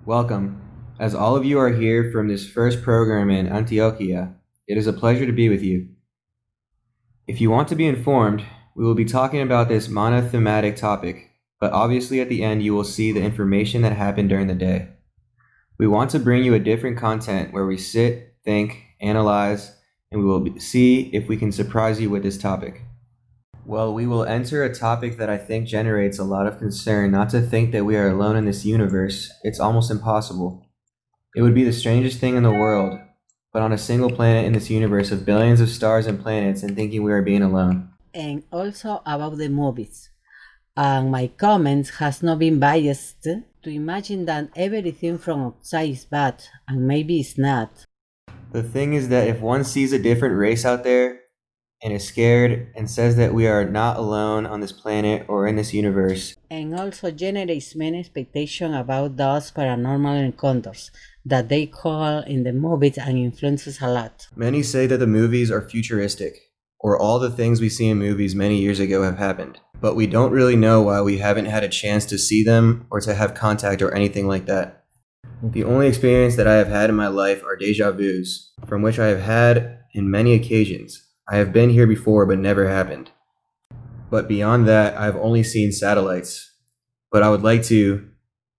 Welcome. As all of you are here from this first program in Antioquia, it is a pleasure to be with you. If you want to be informed, we will be talking about this monothematic topic, but obviously at the end you will see the information that happened during the day. We want to bring you a different content where we sit, think, analyze, and we will see if we can surprise you with this topic. Well, we will enter a topic that I think generates a lot of concern, not to think that we are alone in this universe. It's almost impossible. It would be the strangest thing in the world, but on a single planet in this universe of billions of stars and planets and thinking we are being alone. And also about the movies. And my comments has not been biased to imagine that everything from outside is bad, and maybe it's not. The thing is that if one sees a different race out there and is scared and says that we are not alone on this planet or in this universe, And also generates many expectation about those paranormal encounters that they call in the movies and influences a lot. many say that the movies are futuristic, or all the things we see in movies many years ago have happened. But we don't really know why we haven't had a chance to see them or to have contact or anything like that. The only experience that I have had in my life are deja vus, from which I have had in many occasions. I have been here before but never happened. But beyond that, I have only seen satellites. But I would like to,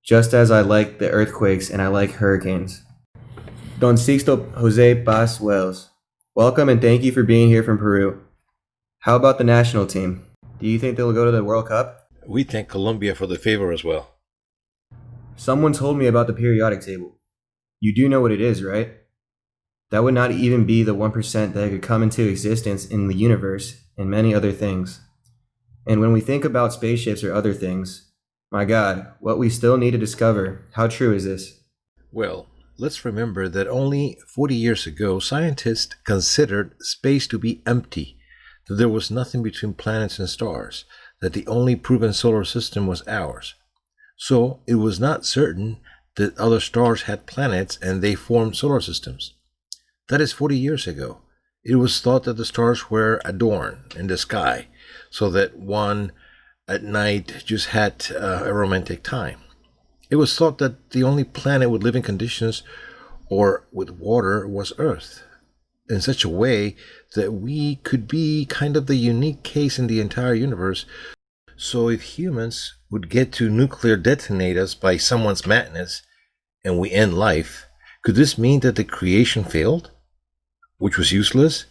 just as I like the earthquakes and I like hurricanes. Don Sixto Jose Paz Wells, welcome and thank you for being here from Peru. How about the national team? Do you think they'll go to the World Cup? We thank Colombia for the favor as well. Someone told me about the periodic table. You do know what it is, right? That would not even be the 1% that could come into existence in the universe and many other things. And when we think about spaceships or other things, my God, what we still need to discover, how true is this? Well, let's remember that only 40 years ago, scientists considered space to be empty, that there was nothing between planets and stars, that the only proven solar system was ours. So it was not certain that other stars had planets and they formed solar systems. That is 40 years ago. It was thought that the stars were adorned in the sky, so that one at night just had a romantic time. It was thought that the only planet with living conditions or with water was Earth, in such a way that we could be kind of the unique case in the entire universe. So if humans would get to nuclear detonate us by someone's madness and we end life, could this mean that the creation failed, which was useless?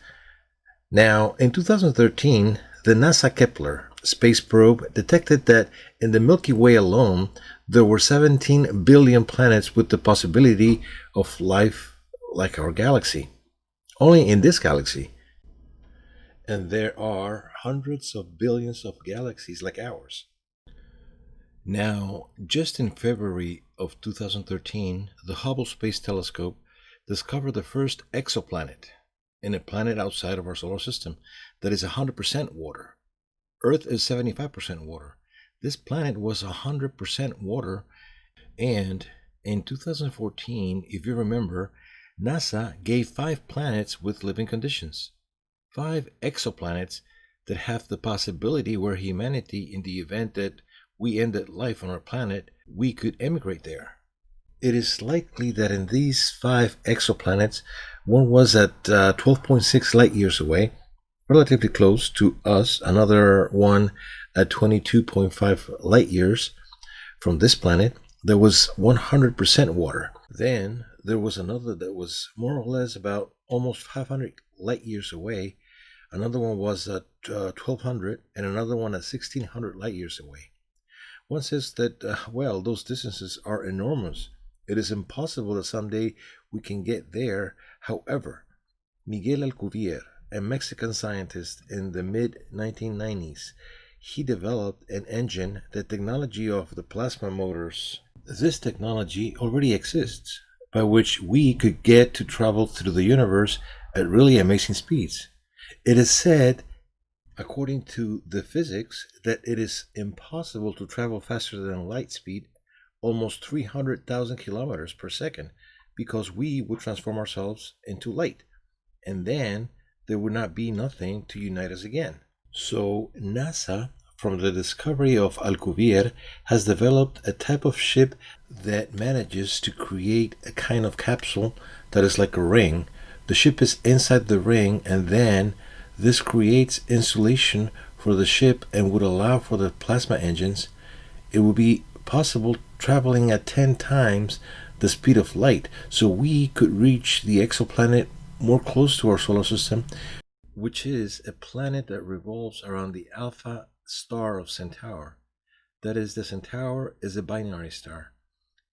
Now, in 2013, the NASA Kepler space probe detected that in the Milky Way alone, there were 17 billion planets with the possibility of life like our galaxy. Only in this galaxy. And there are hundreds of billions of galaxies like ours. Now, just in February of 2013, the Hubble Space Telescope discovered the first exoplanet in a planet outside of our solar system that is 100% water. Earth is 75% water. This planet was 100% water, and in 2014, if you remember, NASA gave 5 planets with living conditions. 5 exoplanets that have the possibility where humanity, in the event that we ended life on our planet, we could emigrate there. It is likely that in these 5 exoplanets, one was at 12.6 light years away, relatively close to us, another one at 22.5 light years from this planet. There was 100% water. Then there was another that was more or less about almost 500 light years away. Another one was at 1200 and another one at 1600 light years away. One says that, those distances are enormous. It is impossible that someday we can get there. However, Miguel Alcubierre, a Mexican scientist in the mid-1990s, he developed an engine, the technology of the plasma motors. This technology already exists, by which we could get to travel through the universe at really amazing speeds. It is said, according to the physics, that it is impossible to travel faster than light speed, almost 300,000 kilometers per second, because we would transform ourselves into light, and then there would not be nothing to unite us again. So NASA from the discovery of Alcubierre has developed a type of ship that manages to create a kind of capsule that is like a ring. The ship is inside the ring, and then this creates insulation for the ship and would allow for the plasma engines. It would be possible traveling at 10 times the speed of light, so we could reach the exoplanet more close to our solar system, which is a planet that revolves around the alpha star of Centaur. That is, the Centaur is a binary star.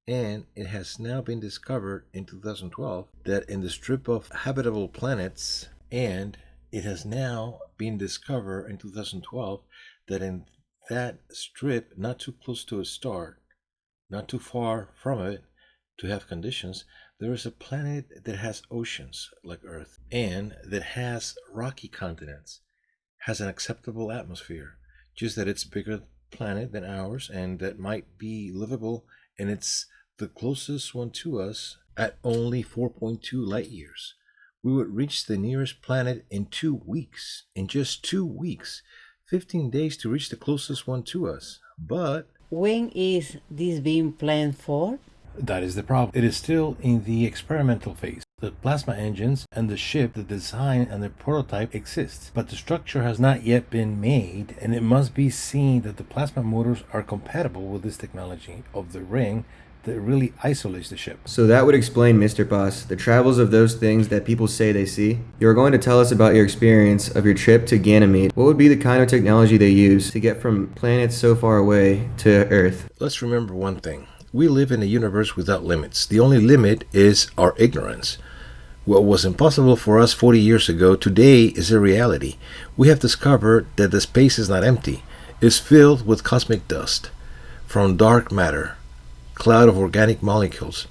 And it has now been discovered in 2012 that in the strip of habitable planets, and it has now been discovered in 2012 that in that strip, not too close to a star, not too far from it to have conditions, there is a planet that has oceans like Earth and that has rocky continents, has an acceptable atmosphere, just that it's a bigger planet than ours and that might be livable, and it's the closest one to us at only 4.2 light years. We would reach the nearest planet in 2 weeks. In just 2 weeks. 15 days to reach the closest one to us. But When is this being planned for? that is the problem. It is still in the experimental phase. The plasma engines and the ship, the design and the prototype exists, but the structure has not yet been made, and it must be seen that the plasma motors are compatible with this technology of the ring that really isolates the ship. So that would explain, Mr. Boss, the travels of those things that people say they see. You're going to tell us about your experience of your trip to Ganymede. What would be the kind of technology they use to get from planets so far away to Earth? Let's remember one thing. We live in a universe without limits. The only limit is our ignorance. What was impossible for us 40 years ago today is a reality. We have discovered that the space is not empty. It's filled with cosmic dust from dark matter, cloud of organic molecules.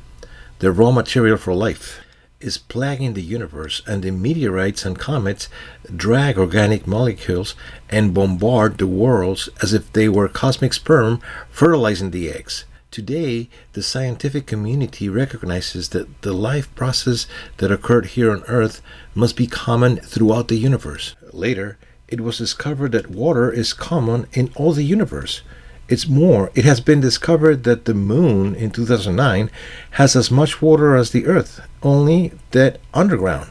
The raw material for life is plaguing the universe, and the meteorites and comets drag organic molecules and bombard the worlds as if they were cosmic sperm fertilizing the eggs. Today, the scientific community recognizes that the life process that occurred here on Earth must be common throughout the universe. Later, it was discovered that water is common in all the universe. It's more, it has been discovered that the moon in 2009 has as much water as the Earth, only that underground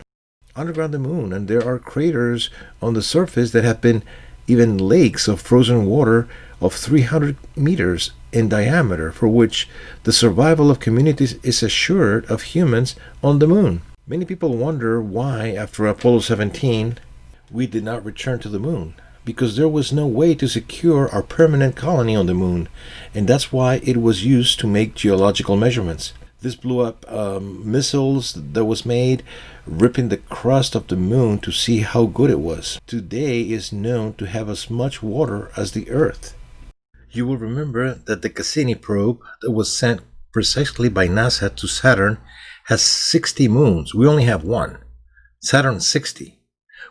the moon, and there are craters on the surface that have been even lakes of frozen water of 300 meters in diameter, for which the survival of communities is assured of humans on the moon. Many people wonder why, after Apollo 17, we did not return to the moon, because there was no way to secure our permanent colony on the moon, and that's why it was used to make geological measurements. This blew up missiles that was made, ripping the crust of the moon to see how good it was. Today is known to have as much water as the Earth. You will remember that the Cassini probe that was sent precisely by NASA to Saturn has 60 moons. We only have one. Saturn 60.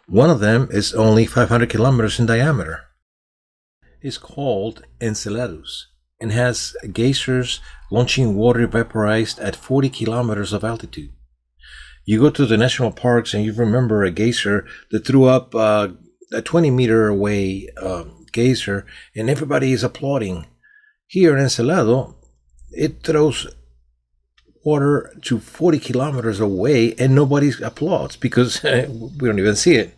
One of them is only 500 kilometers in diameter. It's called Enceladus and has geysers launching water vaporized at 40 kilometers of altitude. You go to the national parks and you remember a geyser that threw up a 20-meter away geyser, and everybody is applauding. Here in Encelado, it throws water to 40 kilometers away and nobody applauds because we don't even see it.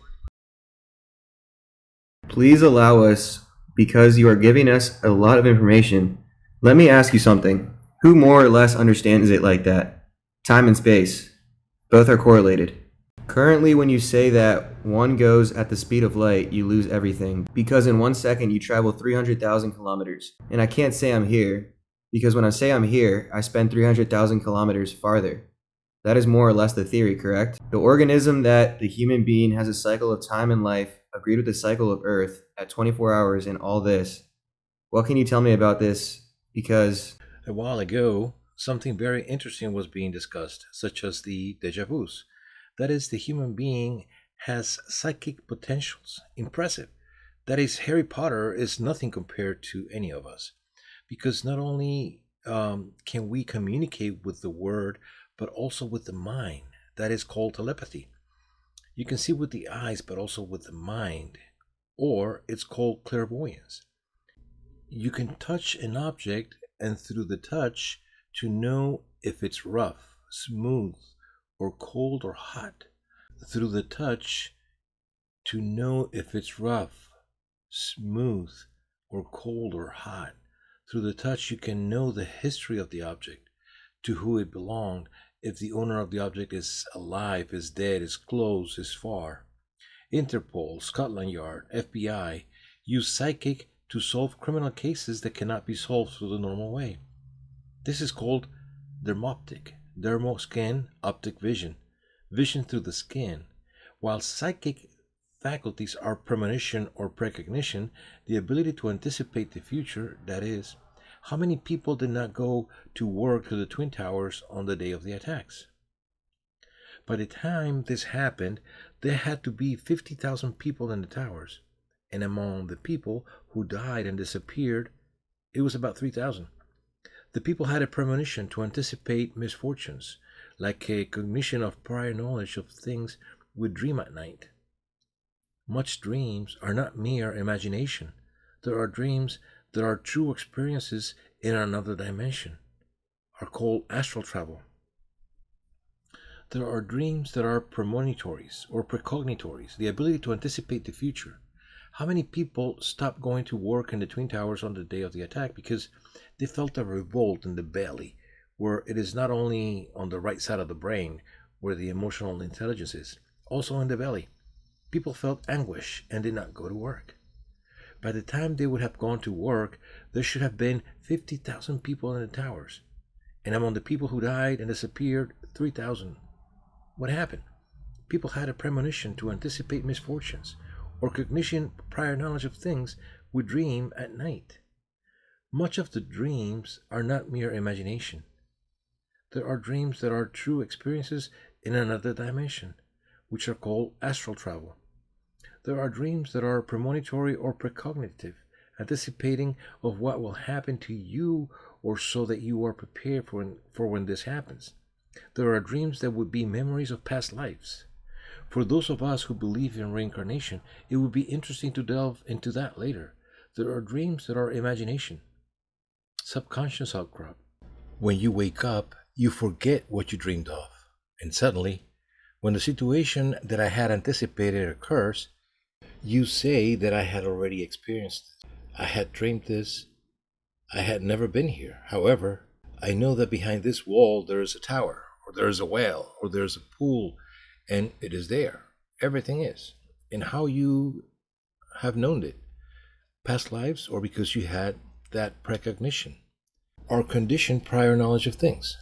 Please allow us, because you are giving us a lot of information. Let me ask you something. Who more or less understands it like that? Time and space. Both are correlated. Currently, when you say that one goes at the speed of light, you lose everything, because in 1 second you travel 300,000 kilometers. And I can't say I'm here, because when I say I'm here, I spend 300,000 kilometers farther. That is more or less the theory, correct? The organism that the human being has a cycle of time and life agreed with the cycle of Earth at 24 hours and all this. What can you tell me about this? Because a while ago, something very interesting was being discussed, such as the déjà vus. That is, the human being has psychic potentials. Impressive. That is, Harry Potter is nothing compared to any of us. Because not only can we communicate with the word, but also with the mind. That is called telepathy. You can see with the eyes, but also with the mind. Or it's called clairvoyance. You can touch an object and through the touch to know if it's rough, smooth, or cold or hot. Through the touch to know if it's rough, smooth, or cold or hot. Through the touch you can know the history of the object, to who it belonged, if the owner of the object is alive, is dead, is close, is far. Interpol, Scotland Yard, FBI use psychic to solve criminal cases that cannot be solved through the normal way. This is called dermoptic, dermo-skin, optic vision, vision through the skin. While psychic faculties are premonition or precognition, the ability to anticipate the future, that is, how many people did not go to work to the Twin Towers on the day of the attacks? By the time this happened, there had to be 50,000 people in the towers, and among the people who died and disappeared, it was about 3,000. The people had a premonition to anticipate misfortunes, like a cognition of prior knowledge of things we dream at night. Much dreams are not mere imagination. There are dreams that are true experiences in another dimension, are called astral travel. There are dreams that are premonitories or precognitories, the ability to anticipate the future. How many people stopped going to work in the Twin Towers on the day of the attack because they felt a revolt in the belly, where it is not only on the right side of the brain where the emotional intelligence is, also in the belly. People felt anguish and did not go to work. By the time they would have gone to work, there should have been 50,000 people in the towers. And among the people who died and disappeared, 3,000. What happened? People had a premonition to anticipate misfortunes, or cognition, prior knowledge of things we dream at night. Much of the dreams are not mere imagination. There are dreams that are true experiences in another dimension, which are called astral travel. There are dreams that are premonitory or precognitive, anticipating of what will happen to you or so that you are prepared for when this happens. There are dreams that would be memories of past lives. For those of us who believe in reincarnation, it would be interesting to delve into that later. There are dreams that are imagination, subconscious outcrop. When you wake up, you forget what you dreamed of. And suddenly, when the situation that I had anticipated occurs, you say that I had already experienced it. I had dreamed this. I had never been here. However, I know that behind this wall there is a tower, or there is a well, or there is a pool, and it is there. Everything is. And how you have known it? Past lives, or because you had that precognition, or conditioned prior knowledge of things.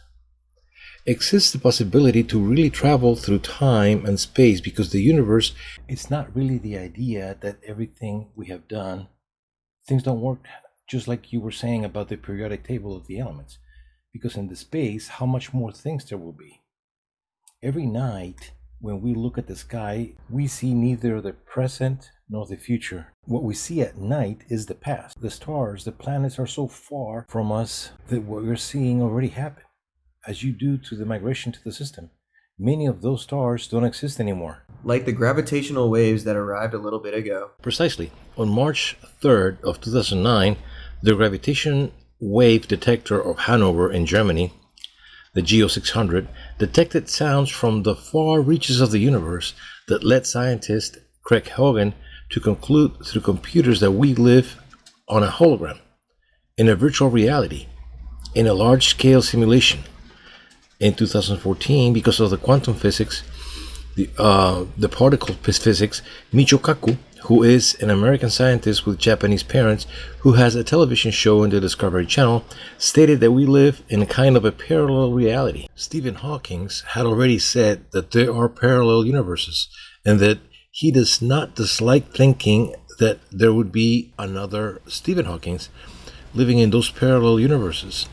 Exists the possibility to really travel through time and space because the universe, it's not really the idea that everything we have done, things don't work just like you were saying about the periodic table of the elements. Because in the space, how much more things there will be. Every night, when we look at the sky, we see neither the present nor the future. What we see at night is the past. The stars, the planets are so far from us that what we're seeing already happened. As you do to the migration to the system, many of those stars don't exist anymore. Like the gravitational waves that arrived a little bit ago. Precisely. On March 3rd of 2009, the gravitation wave detector of Hanover in Germany, the GEO 600, detected sounds from the far reaches of the universe that led scientist Craig Hogan to conclude through computers that we live on a hologram, in a virtual reality, in a large-scale simulation. In 2014, because of the quantum physics, the particle physics, Michio Kaku, who is an American scientist with Japanese parents who has a television show on the Discovery Channel, stated that we live in a kind of a parallel reality. Stephen Hawking had already said that there are parallel universes and that he does not dislike thinking that there would be another Stephen Hawking living in those parallel universes.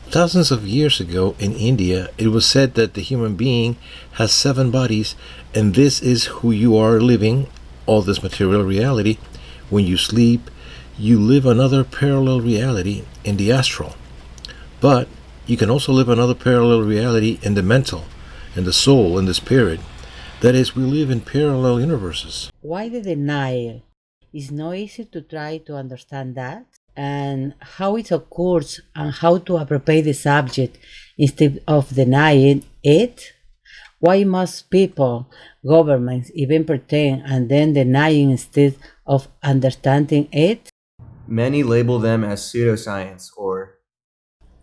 Thousands of years ago in India, it was said that the human being has 7 bodies, and this is who you are living, all this material reality. When you sleep, you live another parallel reality in the astral. But you can also live another parallel reality in the mental, in the soul, in the spirit. That is, we live in parallel universes. Why the denial? It's not easy to try to understand that. and how it occurs and how to appropriate the subject instead of denying it? Why must people, governments, even pretend and then denying instead of understanding it? Many label them as pseudoscience or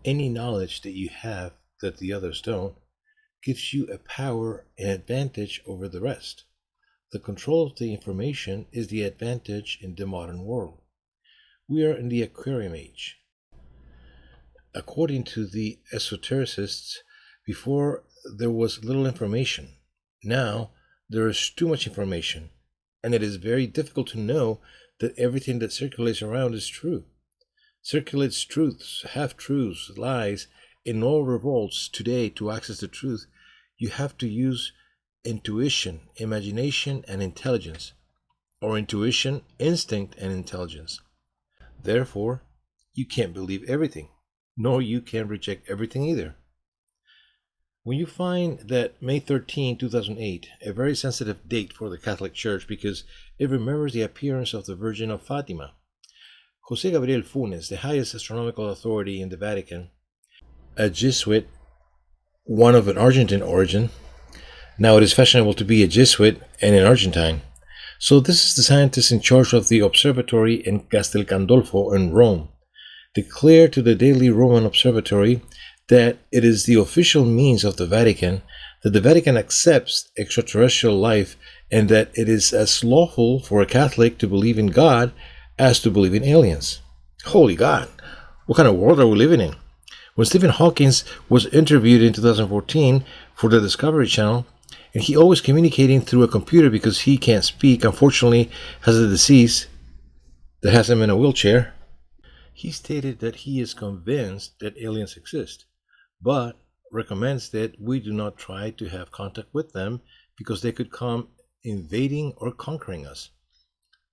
Any knowledge that you have that the others don't gives you a power and advantage over the rest. The control of the information is the advantage in the modern world. We are in the aquarium age. According to the esotericists, before there was little information. Now there is too much information, and it is very difficult to know that everything that circulates around is true. Circulates truths, half truths, lies, in all revolts today to access the truth. You have to use intuition, imagination, and intelligence, or intuition, instinct, and intelligence. Therefore, you can't believe everything, nor you can reject everything either. When you find that May 13, 2008, a very sensitive date for the Catholic Church because it remembers the appearance of the Virgin of Fatima, Jose Gabriel Funes, the highest astronomical authority in the Vatican, a Jesuit, one of an Argentine origin. Now it is fashionable to be a Jesuit and an Argentine. So this is the scientist in charge of the observatory in Castel Gandolfo in Rome. Declare to the Daily Roman Observatory that it is the official means of the Vatican, that the Vatican accepts extraterrestrial life, and that it is as lawful for a Catholic to believe in God as to believe in aliens. Holy God, what kind of world are we living in? When Stephen Hawking was interviewed in 2014 for the Discovery Channel, and he always communicating through a computer because he can't speak, unfortunately has a disease that has him in a wheelchair, he stated that he is convinced that aliens exist, but recommends that we do not try to have contact with them because they could come invading or conquering us.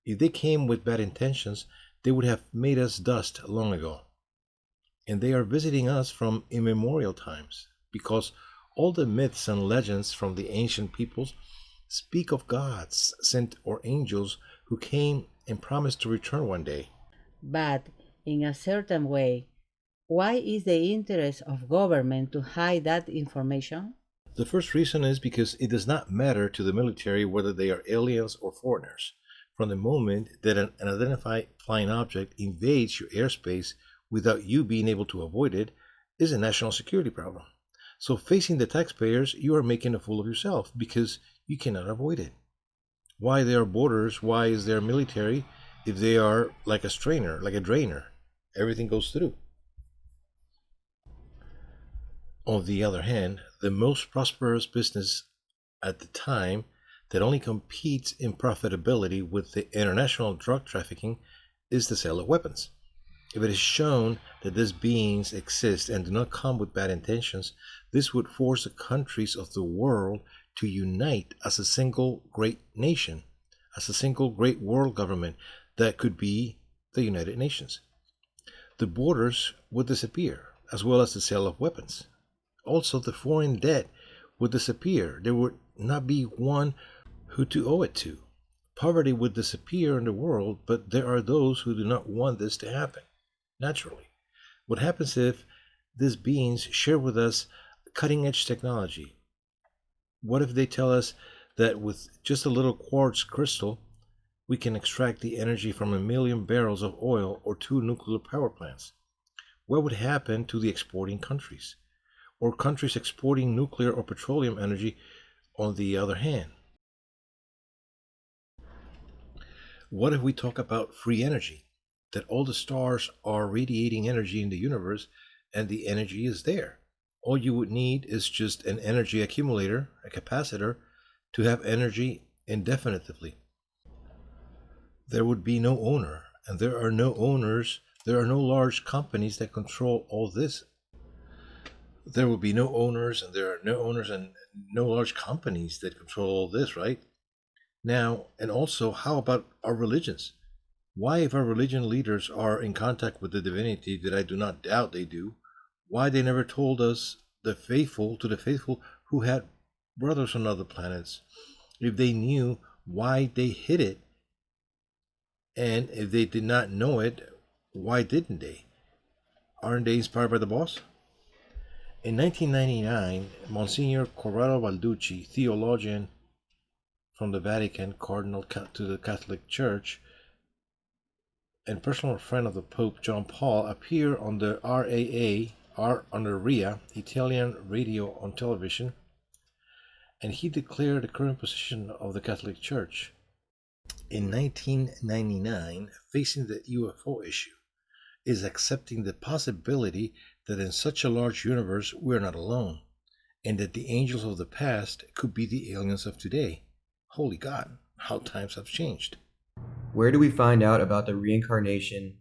If they came with bad intentions, they would have made us dust long ago. And they are visiting us from immemorial times because all the myths and legends from the ancient peoples speak of gods sent or angels who came and promised to return one day. But in a certain way, why is the interest of government to hide that information? The first reason is because it does not matter to the military whether they are aliens or foreigners. From the moment that an unidentified flying object invades your airspace without you being able to avoid it is a national security problem. So facing the taxpayers, you are making a fool of yourself because you cannot avoid it. Why there are borders? Why is there military if they are like a strainer, like a drainer? Everything goes through. On the other hand, the most prosperous business at the time that only competes in profitability with the international drug trafficking is the sale of weapons. If it is shown that these beings exist and do not come with bad intentions, this would force the countries of the world to unite as a single great nation, as a single great world government that could be the United Nations. The borders would disappear, as well as the sale of weapons. Also, the foreign debt would disappear. There would not be one who to owe it to. Poverty would disappear in the world, but there are those who do not want this to happen. Naturally. What happens if these beings share with us cutting edge technology? What if they tell us that with just a little quartz crystal, we can extract the energy from 1 million barrels of oil or 2 nuclear power plants? What would happen to the exporting countries? Or countries exporting nuclear or petroleum energy on the other hand? What if we talk about free energy? That all the stars are radiating energy in the universe and the energy is there. All you would need is just an energy accumulator, a capacitor, to have energy indefinitely. There would be no owner, and there are no owners, there are no large companies that control all this. There would be no owners, and there are no owners and no large companies that control all this, right? Now, and also, how about our religions? Why, if our religion leaders are in contact with the divinity that I do not doubt they do, why they never told us the faithful who had brothers on other planets, if they knew why they hid it, and if they did not know it, Why didn't they? Aren't they inspired by the boss? In 1999, Monsignor Corrado Balducci, theologian from the Vatican, cardinal to the Catholic Church, and personal friend of the Pope John Paul, appeared on the on the RIA, Italian radio on television, and he declared the current position of the Catholic Church. In 1999, facing the UFO issue is accepting the possibility that in such a large universe we're not alone, and that the angels of the past could be the aliens of today. Holy God, how times have changed. Where do we find out about the reincarnation,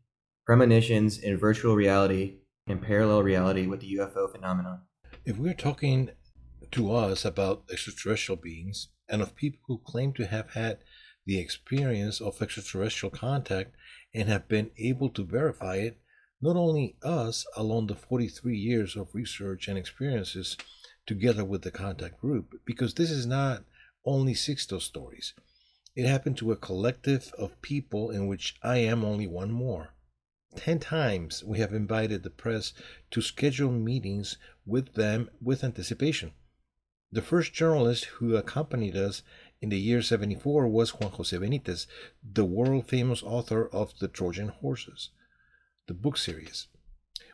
premonitions in virtual reality, and parallel reality with the UFO phenomenon? If we're talking to us about extraterrestrial beings and of people who claim to have had the experience of extraterrestrial contact and have been able to verify it, not only us along the 43 years of research and experiences together with the contact group, because this is not only Sixto stories. It happened to a collective of people in which I am only one more. 10 times we have invited the press to schedule meetings with them with anticipation. The first journalist who accompanied us in the year 74 was Juan Jose Benitez, the world famous author of The Trojan Horses, the book series.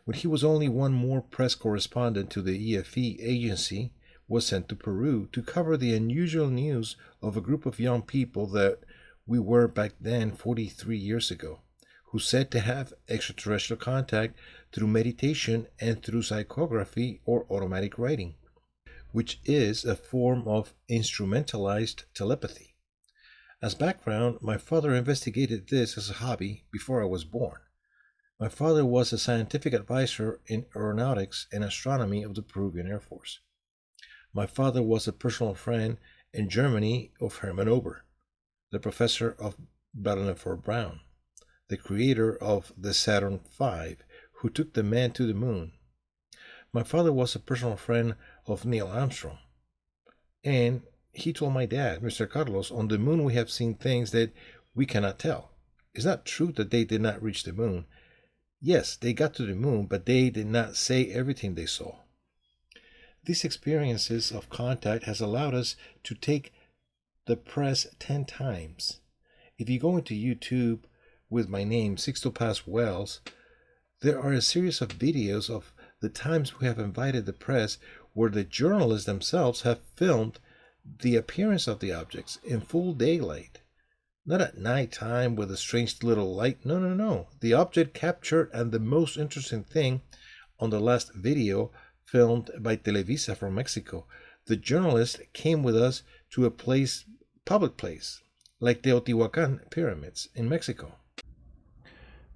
When he was only one more press correspondent to the EFE agency, was sent to Peru to cover the unusual news of a group of young people that we were back then 43 years ago, who said to have extraterrestrial contact through meditation and through psychography or automatic writing, which is a form of instrumentalized telepathy. As background, my father investigated this as a hobby before I was born. My father was a scientific advisor in aeronautics and astronomy of the Peruvian Air Force. My father was a personal friend in Germany of Hermann Ober, the professor of Baden-Württemberg Brown, the creator of the Saturn V, who took the man to the moon. My father was a personal friend of Neil Armstrong, and he told my dad, Mr. Carlos, on the moon we have seen things that we cannot tell. It's not true that they did not reach the moon. Yes, they got to the moon, but they did not say everything they saw. These experiences of contact has allowed us to take the press 10 times. If you go into YouTube with my name, Sixto Paz Wells, there are a series of videos of the times we have invited the press where the journalists themselves have filmed the appearance of the objects in full daylight. Not at night time with a strange little light. No, no, no. The object captured, and the most interesting thing, on the last video filmed by Televisa from Mexico, the journalist came with us to a place, public place, like Teotihuacan pyramids in Mexico.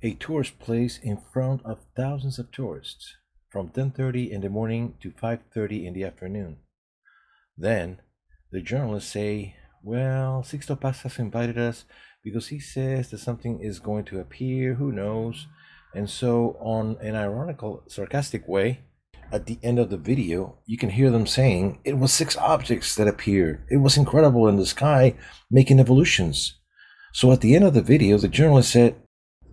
A tourist place in front of thousands of tourists, from 10:30 in the morning to 5:30 in the afternoon. Then the journalists say, well, Sixto Paz has invited us because he says that something is going to appear, who knows? And so, on an ironical, sarcastic way, at the end of the video, you can hear them saying, it was 6 objects that appeared. It was incredible in the sky, making evolutions. So at the end of the video, the journalist said,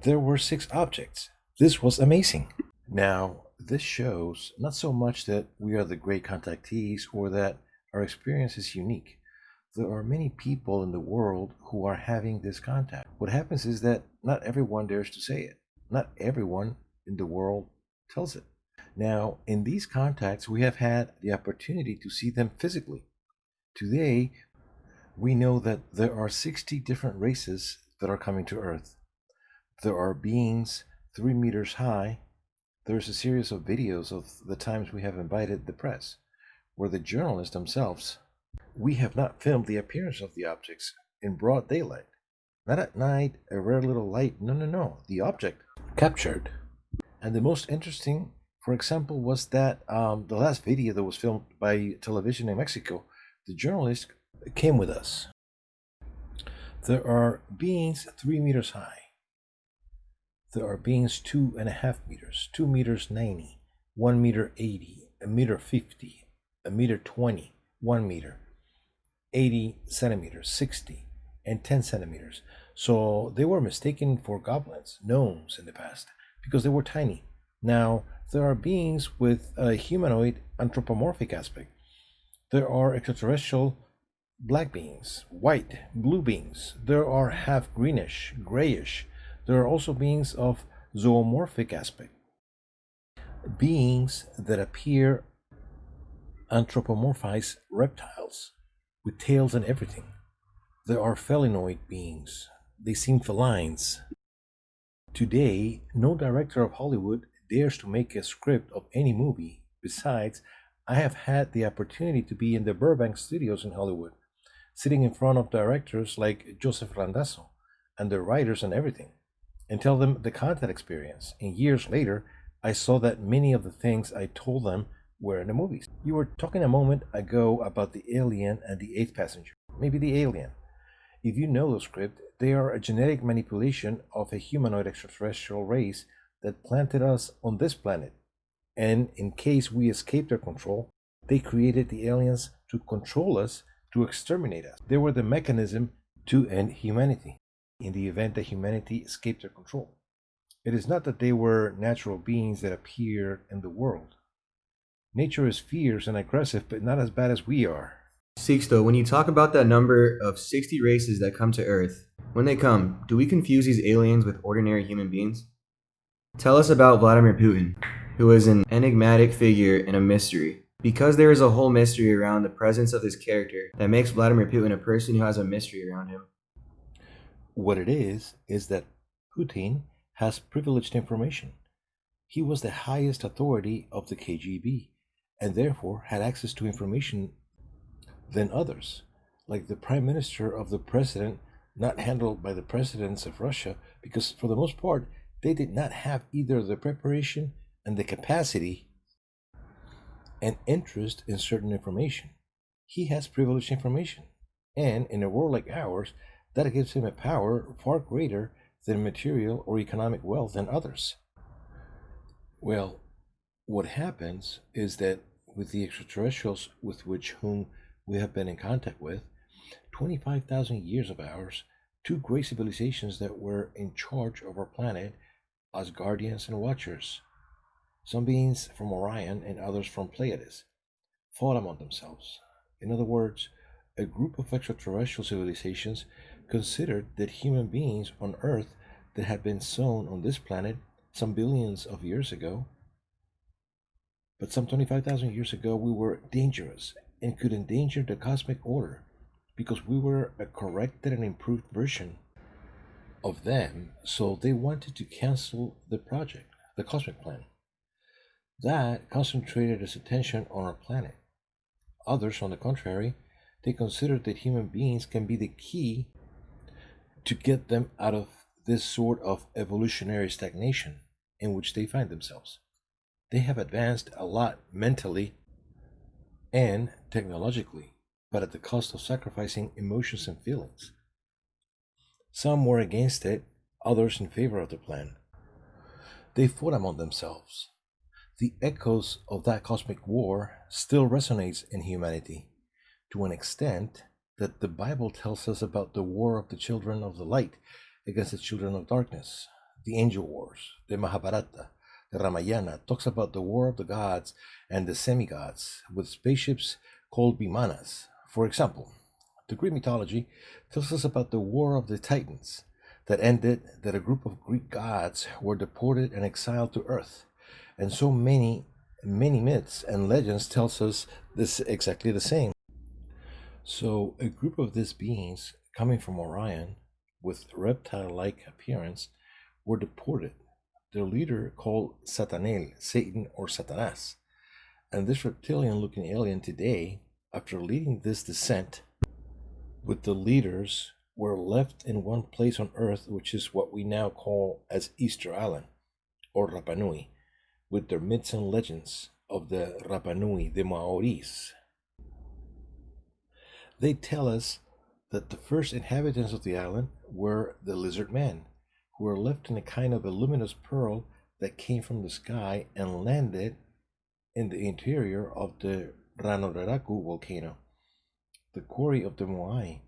there were 6 objects. This was amazing. Now, this shows not so much that we are the great contactees or that our experience is unique. There are many people in the world who are having this contact. What happens is that not everyone dares to say it. Not everyone in the world tells it. Now, in these contacts, we have had the opportunity to see them physically. Today, we know that there are 60 different races that are coming to Earth. There are beings 3 meters high. There's a series of videos of the times we have invited the press, where the journalists themselves, we have not filmed the appearance of the objects in broad daylight. Not at night, a rare little light. No, no, no. The object captured. And the most interesting, for example, was that the last video that was filmed by television in Mexico, the journalist came with us. There are beings 3 meters high. There are beings 2.5 meters, 2 meters 90, 1 meter 80, a meter 50, a meter 20, 1 meter, 80 centimeters, 60, and 10 centimeters. So they were mistaken for goblins, gnomes in the past. because they were tiny. Now, there are beings with a humanoid anthropomorphic aspect. There are extraterrestrial black beings, white, blue beings. There are half greenish, grayish. There are also beings of zoomorphic aspect, beings that appear anthropomorphized reptiles with tails and everything. There are felinoid beings. They seem felines. Today, no director of Hollywood dares to make a script of any movie. Besides, I have had the opportunity to be in the Burbank studios in Hollywood, sitting in front of directors like Joseph Randazzo and the writers and everything, and tell them the content experience. And years later, I saw that many of the things I told them were in the movies. You were talking a moment ago about the alien and the eighth passenger. Maybe the alien. If you know the script, they are a genetic manipulation of a humanoid extraterrestrial race that planted us on this planet. And in case we escape their control, they created the aliens to control us, to exterminate us. They were the mechanism to end humanity in the event that humanity escaped their control. It is not that they were natural beings that appeared in the world. Nature is fierce and aggressive, but not as bad as we are. Sixto, when you talk about that number of 60 races that come to Earth, when they come, do we confuse these aliens with ordinary human beings? Tell us about Vladimir Putin, who is an enigmatic figure and a mystery. Because there is a whole mystery around the presence of this character that makes Vladimir Putin a person who has a mystery around him. What it is that Putin has privileged information. He was the highest authority of the KGB and therefore had access to information than others, like the prime minister of the president, not handled by the presidents of Russia, because for the most part, they did not have either the preparation and the capacity and interest in certain information. He has privileged information, and in a world like ours, that gives him a power far greater than material or economic wealth than others. Well, what happens is that with the extraterrestrials with which whom we have been in contact with, 25,000 years of ours, two great civilizations that were in charge of our planet as guardians and watchers, some beings from Orion and others from Pleiades, fought among themselves. In other words, a group of extraterrestrial civilizations considered that human beings on Earth that had been sown on this planet some billions of years ago, but some 25,000 years ago, we were dangerous and could endanger the cosmic order because we were a corrected and improved version of them, so they wanted to cancel the project, the cosmic plan. That concentrated its attention on our planet. Others, on the contrary, they considered that human beings can be the key to get them out of this sort of evolutionary stagnation in which they find themselves. They have advanced a lot mentally and technologically, but at the cost of sacrificing emotions and feelings. Some were against it, others in favor of the plan. They fought among themselves. The echoes of that cosmic war still resonates in humanity to an extent that the Bible tells us about the war of the children of the light against the children of darkness. The angel wars, the Mahabharata, the Ramayana talks about the war of the gods and the semi-gods with spaceships called Vimanas. For example, the Greek mythology tells us about the war of the Titans that ended that a group of Greek gods were deported and exiled to Earth. And so many myths and legends tells us this exactly the same. So a group of these beings coming from Orion with reptile-like appearance were deported. Their leader called Satanel, Satan or Satanas. And this reptilian-looking alien today, after leading this descent with the leaders, were left in one place on Earth, which is what we now call as Easter Island or Rapa Nui, with their myths and legends of the Rapa Nui, the Maoris. They tell us that the first inhabitants of the island were the lizard men, who were left in a kind of a luminous pearl that came from the sky and landed in the interior of the Ranoraraku volcano, the quarry of the Moai.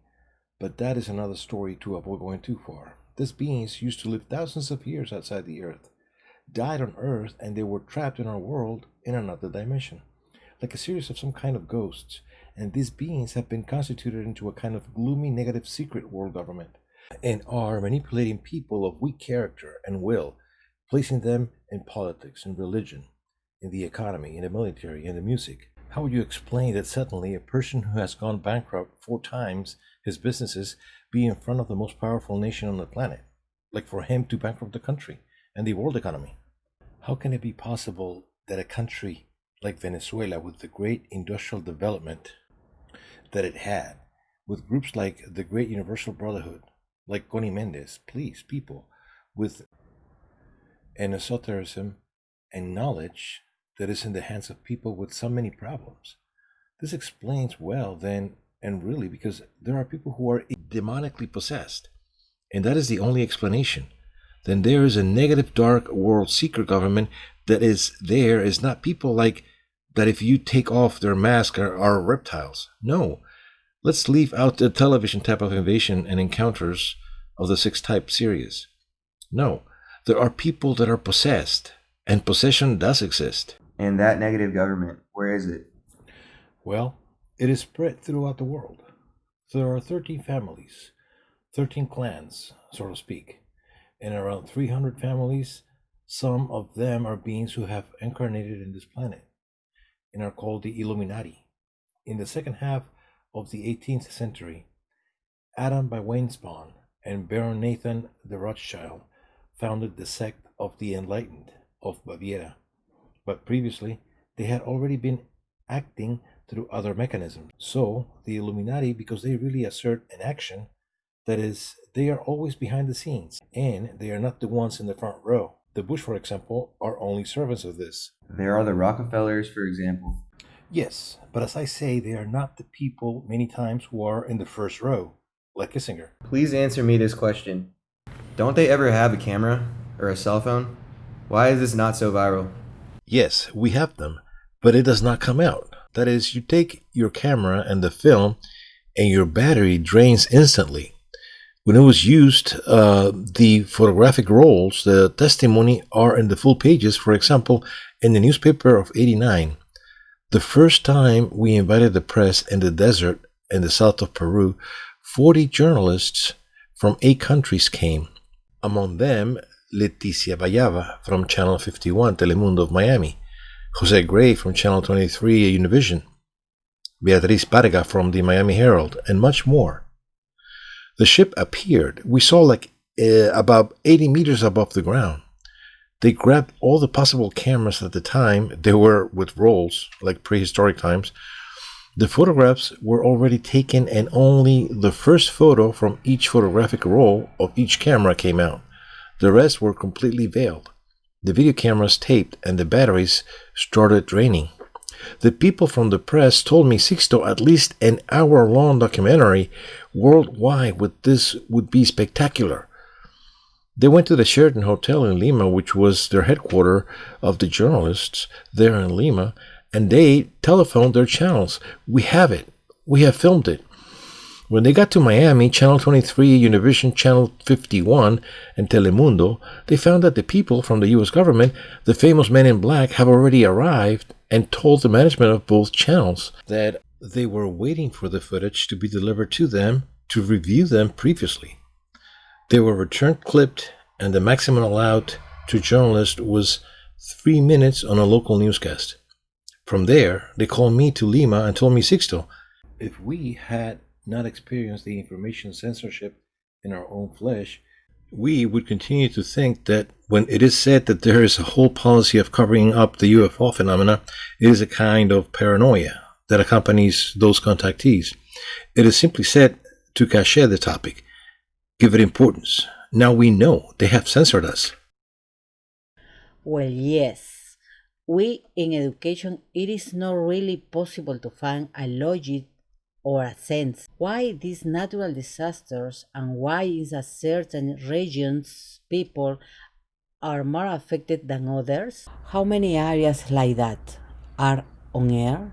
But that is another story to avoid going too far. These beings used to live thousands of years outside the earth. died on Earth and they were trapped in our world in another dimension, like a series of some kind of ghosts. And these beings have been constituted into a kind of gloomy, negative, secret world government and are manipulating people of weak character and will, placing them in politics, in religion, in the economy, in the military, in the music. How would you explain that suddenly a person who has gone bankrupt 4 times his businesses be in front of the most powerful nation on the planet? Like for him to bankrupt the country and the world economy. How can it be possible that a country like Venezuela, with the great industrial development that it had, with groups like the Great Universal Brotherhood, like Connie Mendez, please, people, with an esotericism and knowledge that is in the hands of people with so many problems. This explains well then, and really, because there are people who are demonically possessed, and that is the only explanation. Then there is a negative, dark world secret government that is not people like that. If you take off their mask are reptiles. No, let's leave out the television type of invasion and encounters of the 6 type series. No, there are people that are possessed, and possession does exist. And that negative government, where is it? Well, it is spread throughout the world. There are 13 families, 13 clans, so to speak, and around 300 families. Some of them are beings who have incarnated in this planet and are called the Illuminati. In the second half of the 18th century, Adam by Wainspawn and Baron Nathan the Rothschild founded the sect of the Enlightened of Baviera, but previously they had already been acting through other mechanisms. So the Illuminati, because they really assert an action, that is, they are always behind the scenes, and they are not the ones in the front row. The Bush, for example, are only servants of this. There are the Rockefellers, for example. Yes, but as I say, they are not the people many times who are in the first row, like Kissinger. Please answer me this question. Don't they ever have a camera or a cell phone? Why is this not so viral? Yes, we have them, but it does not come out. That is, you take your camera and the film, and your battery drains instantly. When it was used, the photographic rolls, the testimony are in the full pages. For example, in the newspaper of '89, the first time we invited the press in the desert in the south of Peru, 40 journalists from 8 countries came. Among them, Leticia Bayava from Channel 51 Telemundo of Miami, Jose Gray from Channel 23 Univision, Beatriz Parga from the Miami Herald, and much more. The ship appeared. We saw about 80 meters above the ground. They grabbed all the possible cameras at the time. They were with rolls, like prehistoric times. The photographs were already taken, and only the first photo from each photographic roll of each camera came out. The rest were completely veiled. The video cameras taped, and the batteries started draining. The people from the press told me, Sixto, at least an hour-long documentary worldwide with this would be spectacular. They went to the Sheraton Hotel in Lima, which was their headquarters of the journalists there in Lima, and they telephoned their channels. We have it. We have filmed it. When they got to Miami, Channel 23, Univision, Channel 51, and Telemundo, they found that the people from the U.S. government, the famous men in black, have already arrived and told the management of both channels that they were waiting for the footage to be delivered to them to review them previously. They were returned clipped, and the maximum allowed to journalists was 3 minutes on a local newscast. From there, they called me to Lima and told me, Sixto, if we had not experienced the information censorship in our own flesh, we would continue to think that when it is said that there is a whole policy of covering up the UFO phenomena, it is a kind of paranoia that accompanies those contactees. It is simply said to cache the topic, give it importance. Now we know they have censored us. Well, yes. We in education, it is not really possible to find a logic or a sense why these natural disasters and why in a certain regions people are more affected than others. How many areas like that are on air?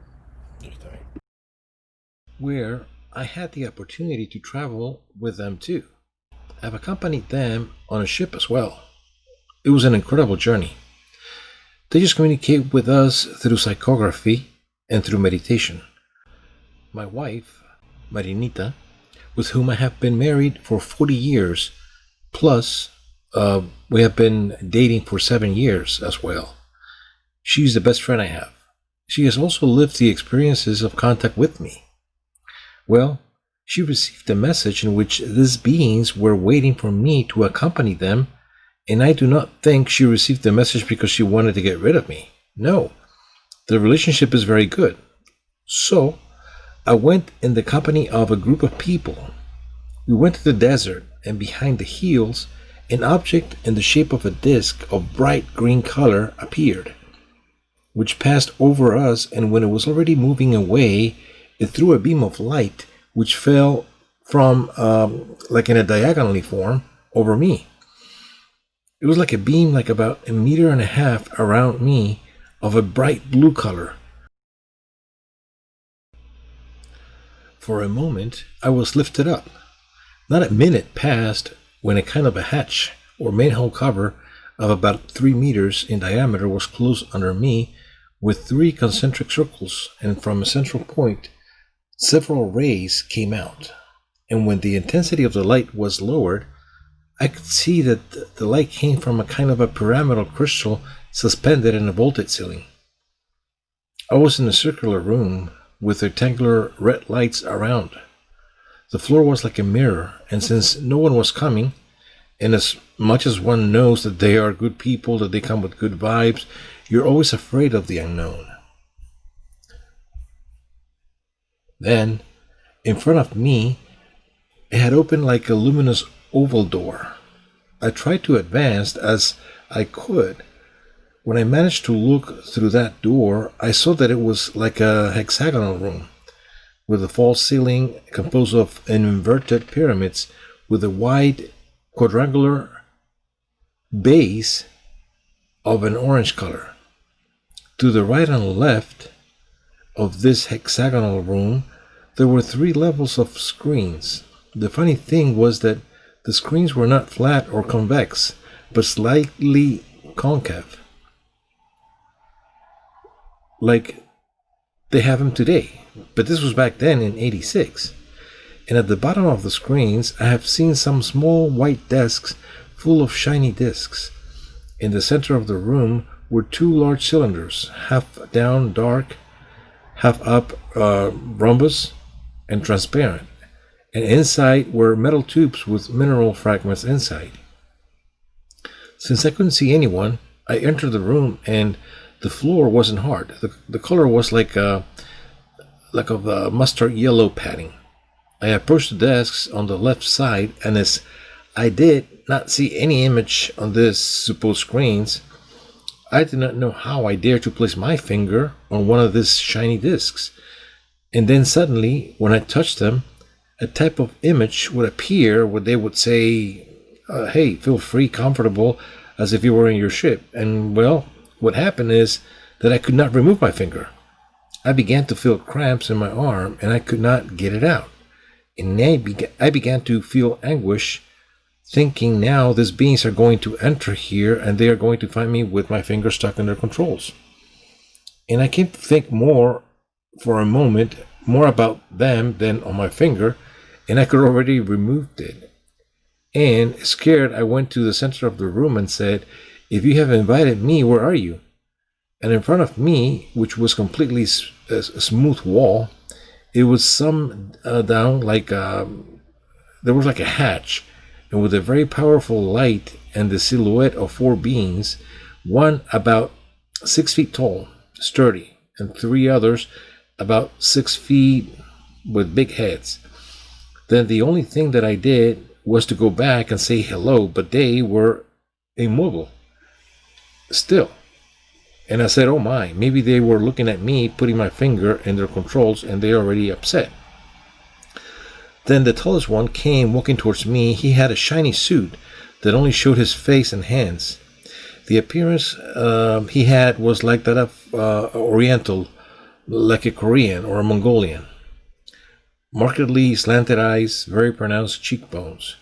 Where I had the opportunity to travel with them too. I've accompanied them on a ship as well. It was an incredible journey. They just communicate with us through psychography and through meditation. My wife, Marinita, with whom I have been married for 40 years, plus we have been dating for 7 years as well. She's the best friend I have. She has also lived the experiences of contact with me. Well, she received a message in which these beings were waiting for me to accompany them, and I do not think she received the message because she wanted to get rid of me. No, the relationship is very good. So, I went in the company of a group of people. We went to the desert, and behind the hills, an object in the shape of a disc of bright green color appeared, which passed over us, and when it was already moving away, it threw a beam of light which fell from, like in a diagonally form, over me. It was like a beam like about 1.5 meters around me of a bright blue color. For a moment, I was lifted up. Not a minute passed when a kind of a hatch or manhole cover of about 3 meters in diameter was closed under me with 3 concentric circles, and from a central point, several rays came out. And when the intensity of the light was lowered, I could see that the light came from a kind of a pyramidal crystal suspended in a vaulted ceiling. I was in a circular room with rectangular red lights around. The floor was like a mirror, and since no one was coming, and as much as one knows that they are good people, that they come with good vibes, you're always afraid of the unknown. Then, in front of me, it had opened like a luminous oval door. I tried to advance as I could. When I managed to look through that door, I saw that it was like a hexagonal room, with a false ceiling composed of inverted pyramids with a wide quadrangular base of an orange color. To the right and left of this hexagonal room, there were 3 levels of screens. The funny thing was that the screens were not flat or convex, but slightly concave, like they have them today. But this was back then in '86. And at the bottom of the screens, I have seen some small white desks full of shiny discs. In the center of the room were 2 large cylinders, half down dark, half up rhombus and transparent. And inside were metal tubes with mineral fragments inside. Since I couldn't see anyone, I entered the room, and the floor wasn't hard. The color was like a mustard yellow padding. I approached the desks on the left side, and as I did not see any image on these supposed screens, I did not know how I dared to place my finger on one of these shiny discs. And then suddenly, when I touched them, a type of image would appear where they would say, hey, feel free, comfortable, as if you were in your ship. And well, what happened is that I could not remove my finger. I began to feel cramps in my arm, and I could not get it out. And I began to feel anguish, thinking now these beings are going to enter here, and they are going to find me with my finger stuck in their controls. And I came to think more for a moment, more about them than on my finger, and I could already removed it. And scared, I went to the center of the room and said, if you have invited me, where are you? And in front of me, which was completely a smooth wall, it was some down like there was like a hatch, and with a very powerful light and the silhouette of 4 beings, one about 6 feet tall, sturdy, and 3 others about 6 feet with big heads. Then the only thing that I did was to go back and say hello, but they were immobile still. And I said, oh my, maybe they were looking at me putting my finger in their controls, and they're already upset. Then the tallest one came walking towards me. He had a shiny suit that only showed his face and hands. The appearance he had was like that of Oriental, like a Korean or a Mongolian. Markedly slanted eyes, very pronounced cheekbones,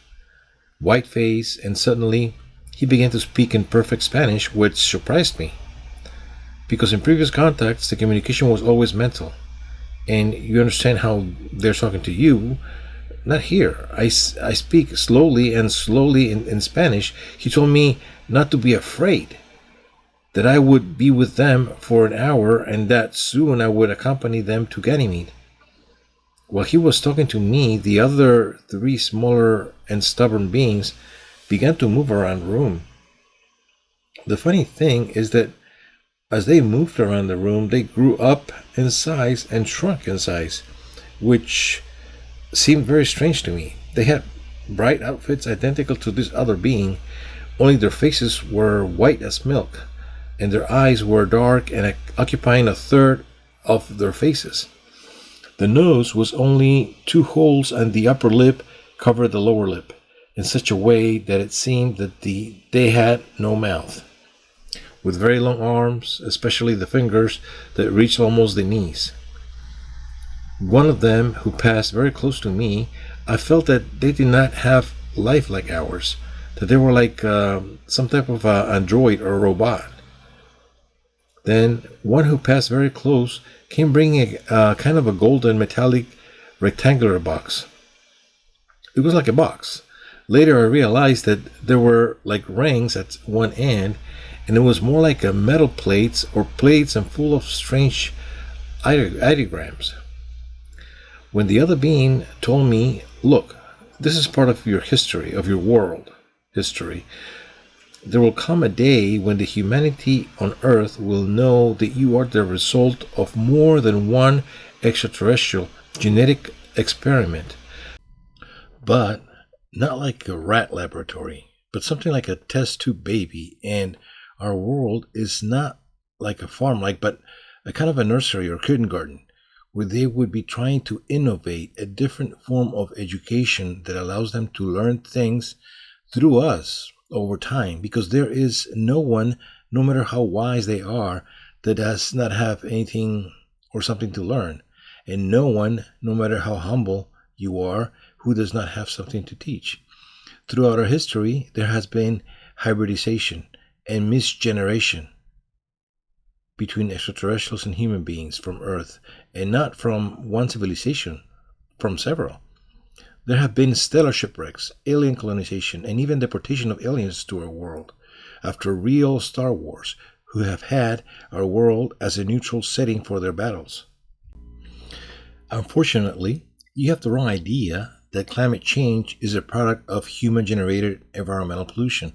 white face, and suddenly he began to speak in perfect Spanish, which surprised me. Because in previous contacts, the communication was always mental. And you understand how they're talking to you. Not here. I speak slowly and slowly in Spanish. He told me not to be afraid, that I would be with them for an hour and that soon I would accompany them to Ganymede. While he was talking to me, the other three smaller and stubborn beings began to move around the room. The funny thing is that as they moved around the room, they grew up in size and shrunk in size, which seemed very strange to me. They had bright outfits identical to this other being, only their faces were white as milk, and their eyes were dark and occupying a third of their faces. The nose was only two holes, and the upper lip covered the lower lip in such a way that it seemed that they had no mouth, with very long arms, especially the fingers that reached almost the knees. One of them, who passed very close to me, I felt that they did not have life like ours, that they were like some type of android or robot. Then one who passed very close came bringing a kind of a golden metallic rectangular box. It was like a box. Later I realized that there were like rings at one end, and it was more like a metal plates or plates and full of strange ideograms. When the other being told me, look, this is part of your history, of your world history. There will come a day when the humanity on Earth will know that you are the result of more than one extraterrestrial genetic experiment. But not like a rat laboratory, but something like a test tube baby. And our world is not like a farm, but a kind of a nursery or kindergarten, where they would be trying to innovate a different form of education that allows them to learn things through us over time, because there is no one, no matter how wise they are, that does not have anything or something to learn, and no one, no matter how humble you are, who does not have something to teach. Throughout our history, there has been hybridization and misgeneration between extraterrestrials and human beings from Earth, and not from one civilization, from several. There have been stellar shipwrecks, alien colonization, and even deportation of aliens to our world, after real Star Wars, who have had our world as a neutral setting for their battles. Unfortunately, you have the wrong idea that climate change is a product of human-generated environmental pollution.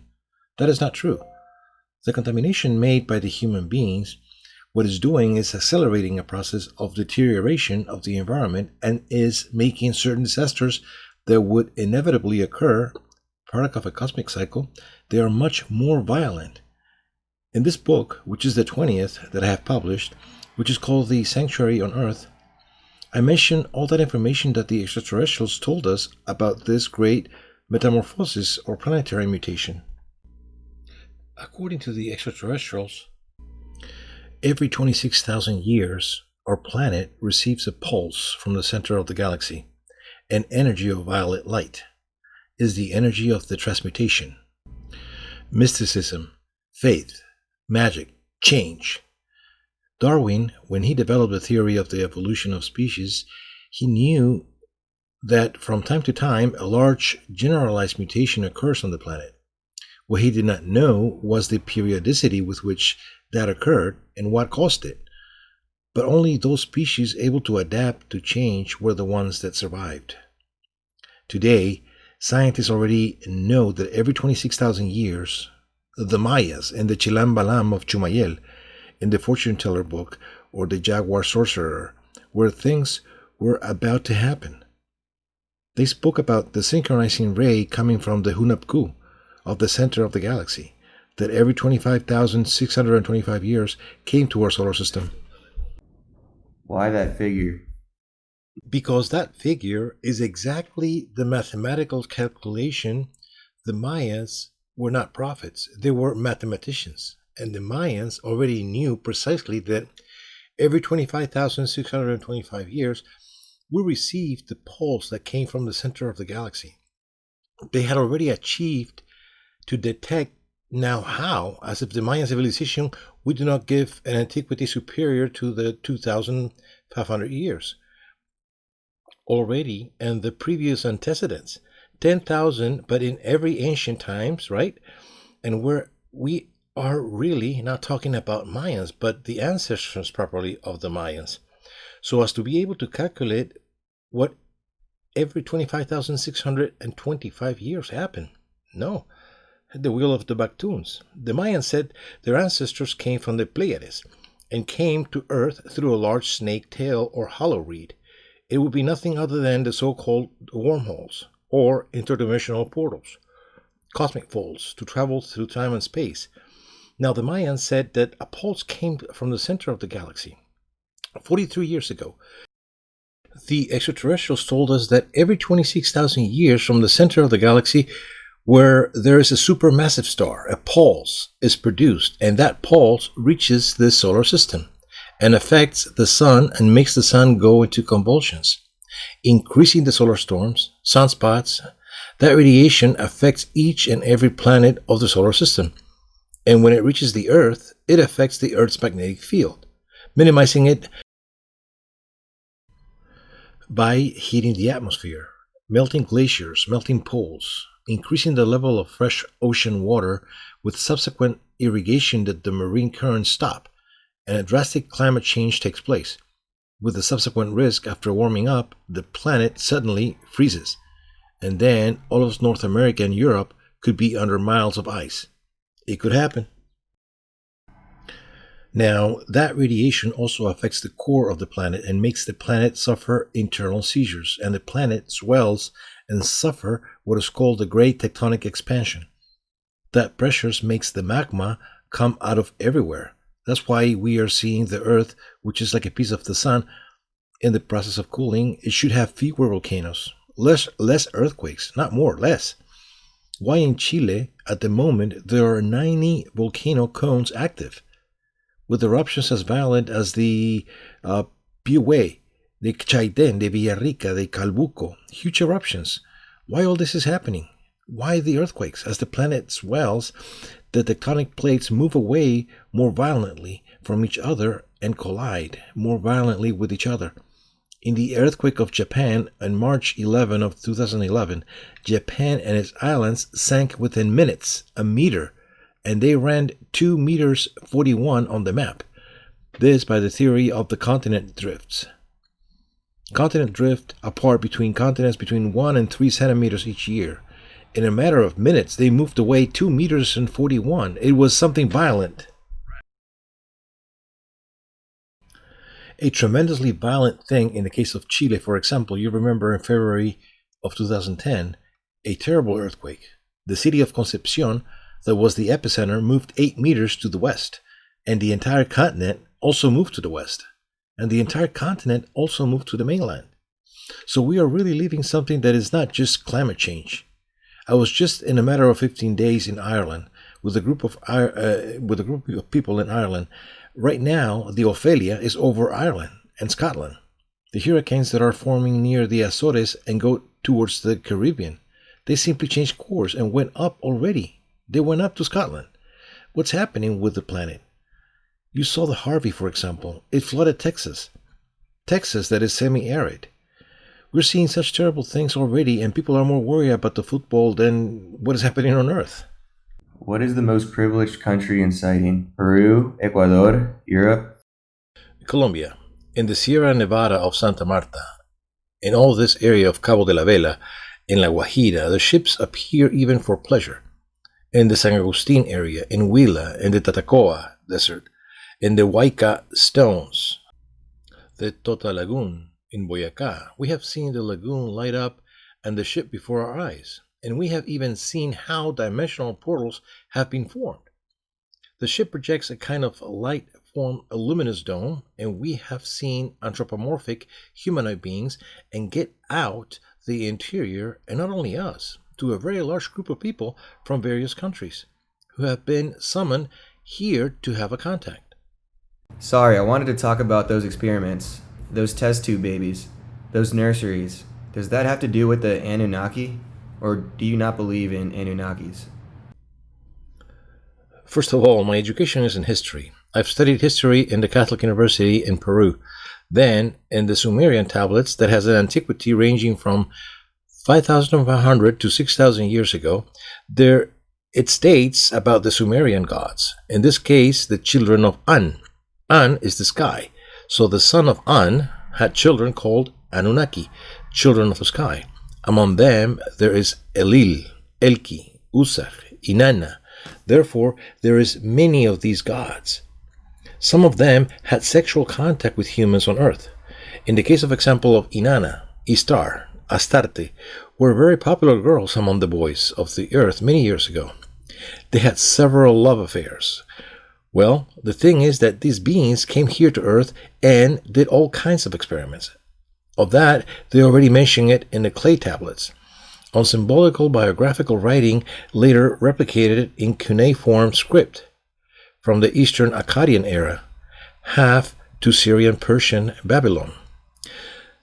That is not true. The contamination made by the human beings, what it's doing is accelerating a process of deterioration of the environment and is making certain disasters that would inevitably occur, product of a cosmic cycle. They are much more violent. In this book, which is the 20th that I have published, which is called The Sanctuary on Earth, I mention all that information that the extraterrestrials told us about this great metamorphosis or planetary mutation. According to the extraterrestrials, every 26,000 years, our planet receives a pulse from the center of the galaxy. An energy of violet light is the energy of the transmutation. Mysticism, faith, magic, change. Darwin, when he developed the theory of the evolution of species, he knew that from time to time a large generalized mutation occurs on the planet. What he did not know was the periodicity with which that occurred and what caused it. But only those species able to adapt to change were the ones that survived. Today, scientists already know that every 26,000 years, the Mayas and the Chilam Balam of Chumayel in the fortune teller book or the jaguar sorcerer, where things were about to happen. They spoke about the synchronizing ray coming from the Hunapku of the center of the galaxy, that every 25,625 years came to our solar system. Why that figure? Because that figure is exactly the mathematical calculation. The Mayas were not prophets, they were mathematicians. And the Mayans already knew precisely that every 25,625 years we received the pulse that came from the center of the galaxy. They had already achieved to detect Now, how? As if the Mayan civilization would not give an antiquity superior to the 2,500 years already and the previous antecedents. 10,000, but in every ancient times, right? And we are really not talking about Mayans, but the ancestors properly of the Mayans. So as to be able to calculate what every 25,625 years happened. No, the wheel of the Bactuns. The Mayans said their ancestors came from the Pleiades and came to Earth through a large snake tail or hollow reed. It would be nothing other than the so-called wormholes or interdimensional portals, cosmic folds to travel through time and space. Now, the Mayans said that a pulse came from the center of the galaxy. 43 years ago, the extraterrestrials told us that every 26,000 years from the center of the galaxy, where there is a supermassive star, a pulse is produced, and that pulse reaches the solar system and affects the sun and makes the sun go into convulsions, increasing the solar storms, sunspots. That radiation affects each and every planet of the solar system, and when it reaches the Earth, it affects the Earth's magnetic field, minimizing it by heating the atmosphere, melting glaciers, melting poles, increasing the level of fresh ocean water with subsequent irrigation that the marine currents stop, and a drastic climate change takes place. With the subsequent risk after warming up, the planet suddenly freezes, and then all of North America and Europe could be under miles of ice. It could happen. Now, that radiation also affects the core of the planet and makes the planet suffer internal seizures, and the planet swells and suffer what is called the Great Tectonic Expansion. That pressures makes the magma come out of everywhere. That's why we are seeing the Earth, which is like a piece of the sun, in the process of cooling. It should have fewer volcanoes, less earthquakes, not more, less. Why in Chile, at the moment, there are 90 volcano cones active, with eruptions as violent as the Piué, the Chaitén, the Villarrica, the Calbuco, huge eruptions. Why all this is happening? Why the earthquakes? As the planet swells, the tectonic plates move away more violently from each other and collide more violently with each other. In the earthquake of Japan on March 11 of 2011, Japan and its islands sank within minutes, a meter, and they ran 2 meters 41 on the map. This by the theory of the continent drifts. Continent drift apart between continents between 1 and 3 centimeters each year. In a matter of minutes, they moved away 2 meters and 41. It was something violent. A tremendously violent thing in the case of Chile, for example. You remember in February of 2010, a terrible earthquake. The city of Concepcion, that was the epicenter, moved 8 meters to the west, and the entire continent also moved to the west, and the entire continent also moved to the mainland. So we are really living something that is not just climate change. I was just in a matter of 15 days in Ireland with a group of people in Ireland. Right now, the Ophelia is over Ireland and Scotland. The hurricanes that are forming near the Azores and go towards the Caribbean, they simply changed course and went up already. They went up to Scotland. What's happening with the planet? You saw the Harvey, for example. It flooded Texas. Texas that is semi-arid. We're seeing such terrible things already, and people are more worried about the football than what is happening on Earth. What is the most privileged country in sighting? Peru, Ecuador, Europe? Colombia, in the Sierra Nevada of Santa Marta, in all this area of Cabo de la Vela, in La Guajira, the ships appear even for pleasure. In the San Agustin area, in Huila, in the Tatacoa Desert, in the Huayca Stones, the Tota Lagoon in Boyacá, we have seen the lagoon light up and the ship before our eyes, and we have even seen how dimensional portals have been formed. The ship projects a kind of light form, a luminous dome, and we have seen anthropomorphic humanoid beings and get out the interior, and not only us, to a very large group of people from various countries who have been summoned here to have a contact. Sorry, I wanted to talk about those experiments, those test tube babies, those nurseries. Does that have to do with the Anunnaki? Or do you not believe in Anunnakis? First of all, my education is in history. I've studied history in the Catholic University in Peru. Then, in the Sumerian tablets that has an antiquity ranging from 5,500 to 6,000 years ago, there it states about the Sumerian gods. In this case, the children of An. An is the sky. So the son of An had children called Anunnaki, children of the sky. Among them, there is Elil, Elki, Usar, Inanna. Therefore, there is many of these gods. Some of them had sexual contact with humans on earth. In the case of example of Inanna, Istar, Astarte, were very popular girls among the boys of the earth many years ago. They had several love affairs. Well, the thing is that these beings came here to earth and did all kinds of experiments. Of that, they already mention it in the clay tablets. On symbolical biographical writing, later replicated in cuneiform script from the Eastern Akkadian era, half to Syrian, Persian, Babylon.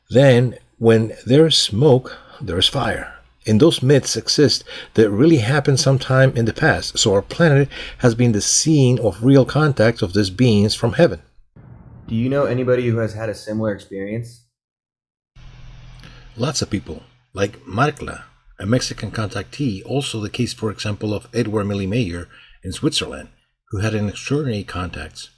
Then, when there is smoke, there is fire. And those myths exist that really happened sometime in the past, so our planet has been the scene of real contact of these beings from heaven. Do you know anybody who has had a similar experience? Lots of people, like Markla, a Mexican contactee, also the case, for example, of Edward Millie Mayer in Switzerland, who had an extraordinary contacts.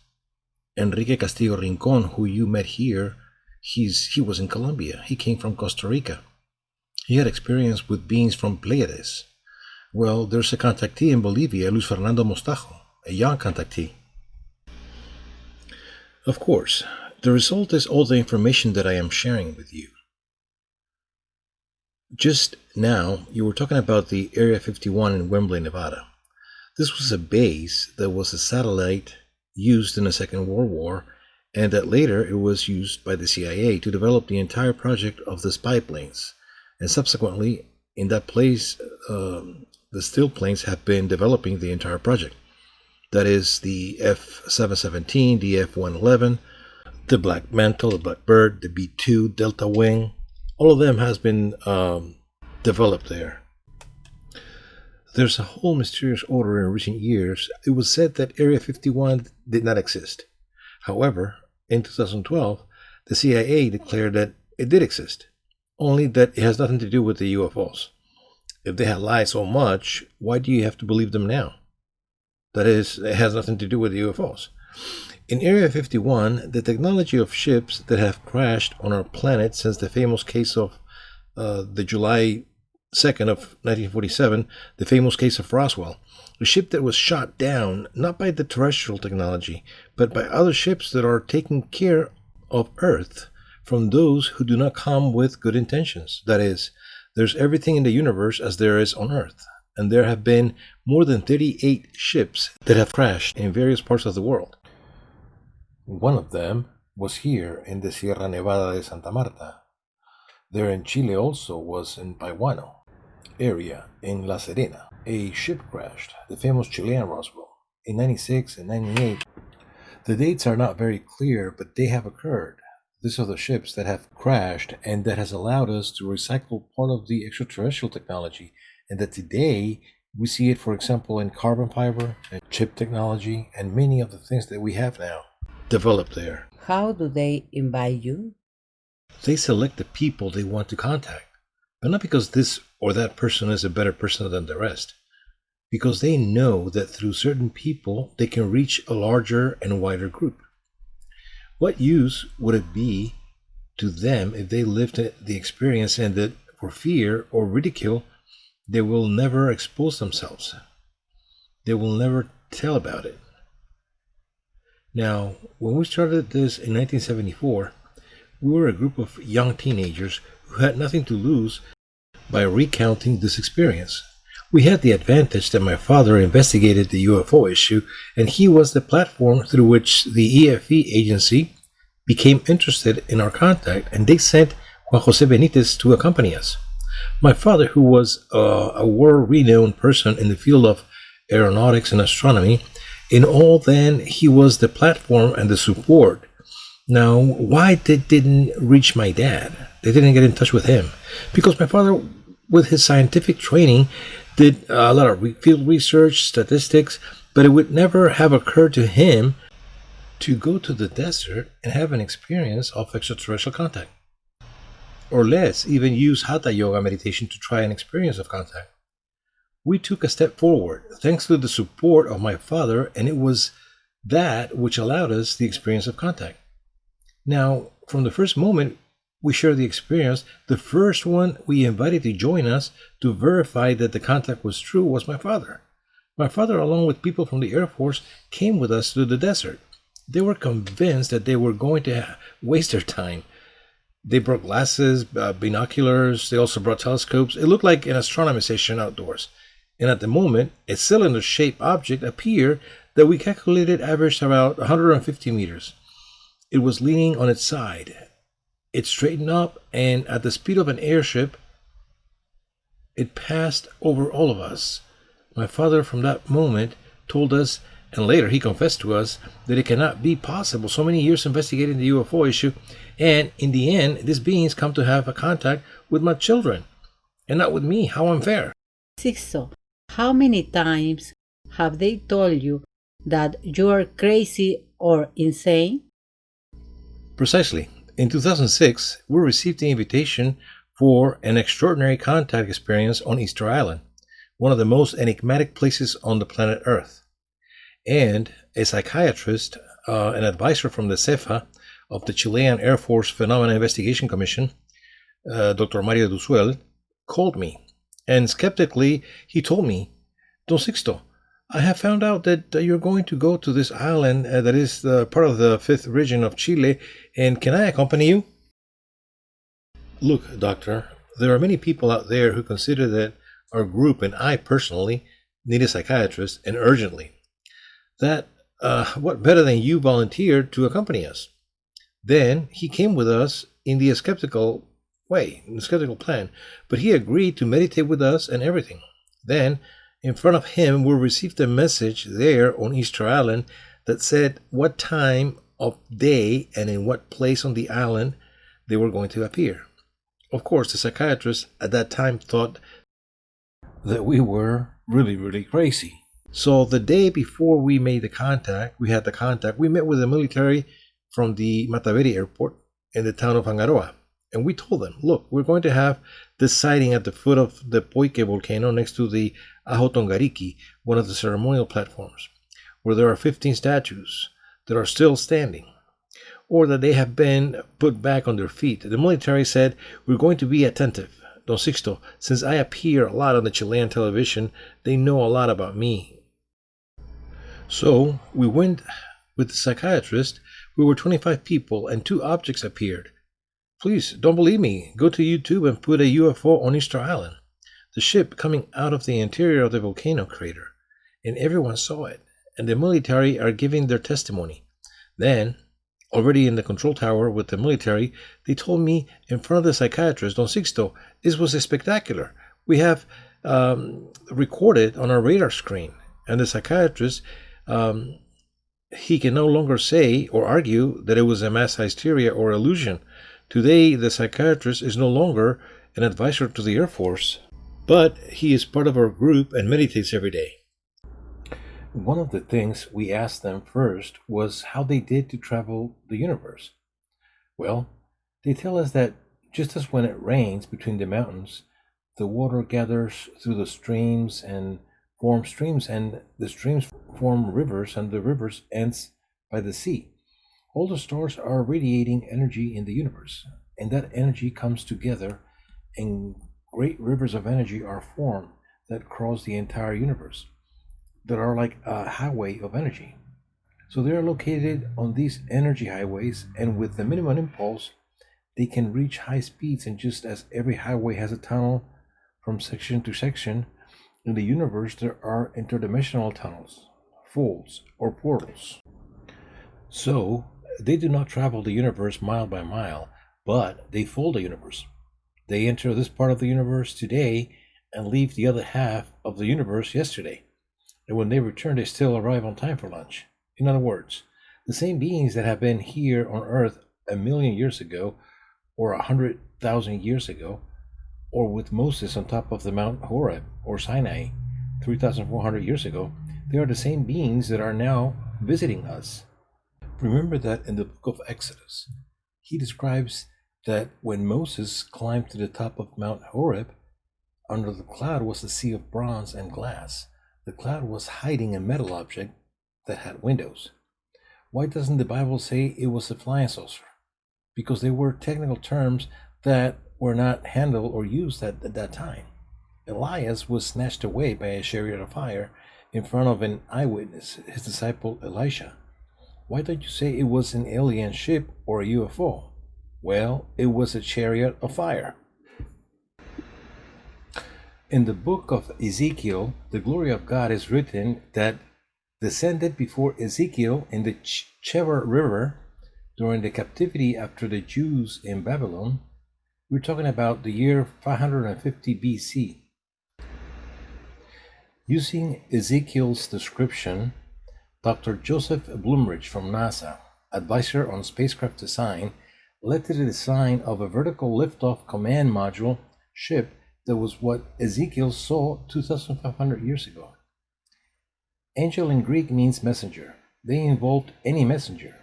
Enrique Castillo Rincon, who you met here, he was in Colombia. He came from Costa Rica. He had experience with beings from Pleiades. Well, there's a contactee in Bolivia, Luis Fernando Mostajo, a young contactee. Of course, the result is all the information that I am sharing with you. Just now, you were talking about the Area 51 in Wembley, Nevada. This was a base that was a satellite used in the Second World War, and that later it was used by the CIA to develop the entire project of the spy planes. And subsequently, in that place, the steel planes have been developing the entire project. That is the F-717, the F-111, the Black Mantle, the Blackbird, the B-2, Delta Wing. All of them has been developed there. There's a whole mysterious order in recent years. It was said that Area 51 did not exist. However, in 2012, the CIA declared that it did exist, only that it has nothing to do with the UFOs. If they had lied so much, why do you have to believe them now? That is, it has nothing to do with the UFOs. In Area 51, the technology of ships that have crashed on our planet since the famous case of the July 2nd of 1947, the famous case of Roswell, a ship that was shot down not by the terrestrial technology, but by other ships that are taking care of Earth from those who do not come with good intentions. That is, there's everything in the universe as there is on Earth, and there have been more than 38 ships that have crashed in various parts of the world. One of them was here in the Sierra Nevada de Santa Marta. There in Chile also was in Paiwano area in La Serena. A ship crashed, the famous Chilean Roswell, in 96 and 98. The dates are not very clear, but they have occurred. These are the ships that have crashed, and that has allowed us to recycle part of the extraterrestrial technology, and that today we see it, for example, in carbon fiber and chip technology and many of the things that we have now developed there. How do they invite you? They select the people they want to contact, but not because this or that person is a better person than the rest, because they know that through certain people they can reach a larger and wider group. What use would it be to them if they lived the experience and that for fear or ridicule they will never expose themselves? They will never tell about it. Now, when we started this in 1974, we were a group of young teenagers who had nothing to lose by recounting this experience. We had the advantage that my father investigated the UFO issue, and he was the platform through which the EFE agency became interested in our contact, and they sent Juan Jose Benitez to accompany us. My father, who was a world-renowned person in the field of aeronautics and astronomy, in all then he was the platform and the support. Now, why they didn't reach my dad? They didn't get in touch with him. Because my father, with his scientific training, did a lot of field research, statistics, But it would never have occurred to him to go to the desert and have an experience of extraterrestrial contact. Or less, even use Hatha Yoga meditation to try an experience of contact. We took a step forward thanks to the support of my father, and it was that which allowed us the experience of contact. Now, from the first moment we shared the experience, the first one we invited to join us to verify that the contact was true was my father. My father, along with people from the Air Force, came with us to the desert. They were convinced that they were going to waste their time. They brought glasses, binoculars, they also brought telescopes. It looked like an astronomy station outdoors. And at the moment, a cylinder-shaped object appeared that we calculated averaged about 150 meters. It was leaning on its side. It straightened up, and at the speed of an airship, it passed over all of us. My father, from that moment, told us, and later he confessed to us, that it cannot be possible, so many years investigating the UFO issue, and in the end, these beings come to have a contact with my children, and not with me. How unfair. Sixto, how many times have they told you that you are crazy or insane? Precisely. In 2006, we received the invitation for an extraordinary contact experience on Easter Island, one of the most enigmatic places on the planet Earth. And a psychiatrist, an advisor from the CEFA of the Chilean Air Force Phenomena Investigation Commission, Dr. Mario Duzuel, called me. And skeptically, he told me, Don Sixto, I have found out that you're going to go to this island that is part of the 5th region of Chile, and can I accompany you? Look, doctor, there are many people out there who consider that our group and I personally need a psychiatrist, and urgently. That, what better than you volunteered to accompany us? Then he came with us in the skeptical way, in the skeptical plan, but he agreed to meditate with us and everything. Then, in front of him, we received a message there on Easter Island that said what time of day and in what place on the island they were going to appear. Of course, the psychiatrist at that time thought that we were really crazy. So the day before we made the contact, we met with the military from the Mataveri airport in the town of Angaroa. And we told them, look, we're going to have this sighting at the foot of the Poike volcano next to the Ajo Tongariki, one of the ceremonial platforms, where there are 15 statues that are still standing, or that they have been put back on their feet. The military said, we're going to be attentive. Don Sixto, since I appear a lot on the Chilean television, they know a lot about me. So we went with the psychiatrist. We were 25 people and 2 objects appeared. Please, don't believe me. Go to YouTube and put a UFO on Easter Island. The ship coming out of the interior of the volcano crater. And everyone saw it. And the military are giving their testimony. Then, already in the control tower with the military, they told me in front of the psychiatrist, Don Sixto, this was spectacular. We have recorded on our radar screen. And the psychiatrist, he can no longer say or argue that it was a mass hysteria or illusion. Today, the psychiatrist is no longer an advisor to the Air Force, but he is part of our group and meditates every day. One of the things we asked them first was how they did to travel the universe. Well, they tell us that just as when it rains between the mountains, the water gathers through the streams and forms streams, and the streams form rivers, and the rivers ends by the sea. All the stars are radiating energy in the universe, and that energy comes together, and great rivers of energy are formed that cross the entire universe, that are like a highway of energy. So they are located on these energy highways, and with the minimum impulse, they can reach high speeds. And just as every highway has a tunnel from section to section, in the universe there are interdimensional tunnels, folds, or portals. So they do not travel the universe mile by mile, but they fold the universe. They enter this part of the universe today and leave the other half of the universe yesterday. And when they return, they still arrive on time for lunch. In other words, the same beings that have been here on Earth 1,000,000 years ago, or 100,000 years ago, or with Moses on top of the Mount Horeb or Sinai, 3,400 years ago, they are the same beings that are now visiting us. Remember that in the book of Exodus, he describes that when Moses climbed to the top of Mount Horeb, under the cloud was a sea of bronze and glass. The cloud was hiding a metal object that had windows. Why doesn't the Bible say it was a flying saucer? Because they were technical terms that were not handled or used at that time. Elias was snatched away by a chariot of fire in front of an eyewitness, his disciple Elisha. Why don't you say it was an alien ship or a UFO? Well, it was a chariot of fire. In the book of Ezekiel, the glory of God is written that descended before Ezekiel in the Chebar River during the captivity after the Jews in Babylon. We're talking about the year 550 BC. Using Ezekiel's description, Dr. Joseph Blumrich from NASA, advisor on spacecraft design, led to the design of a vertical liftoff command module ship that was what Ezekiel saw 2,500 years ago. Angel in Greek means messenger. They involved any messenger.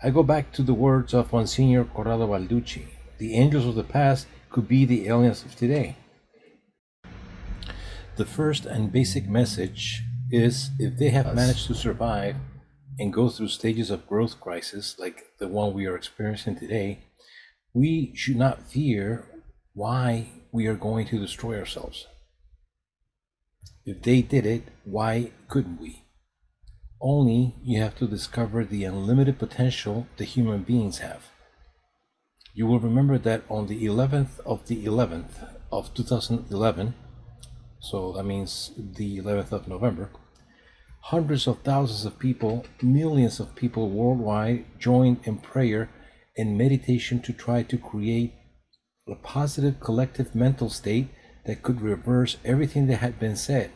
I go back to the words of Monsignor Corrado Balducci. The angels of the past could be the aliens of today. The first and basic message is if they have managed to survive and go through stages of growth crisis like the one we are experiencing today, we should not fear why we are going to destroy ourselves. If they did it, why couldn't we? Only you have to discover the unlimited potential the human beings have. You will remember that on the 11th of the 11th of 2011, so that means the 11th of November, hundreds of thousands of people, millions of people worldwide joined in prayer and meditation to try to create a positive collective mental state that could reverse everything that had been said,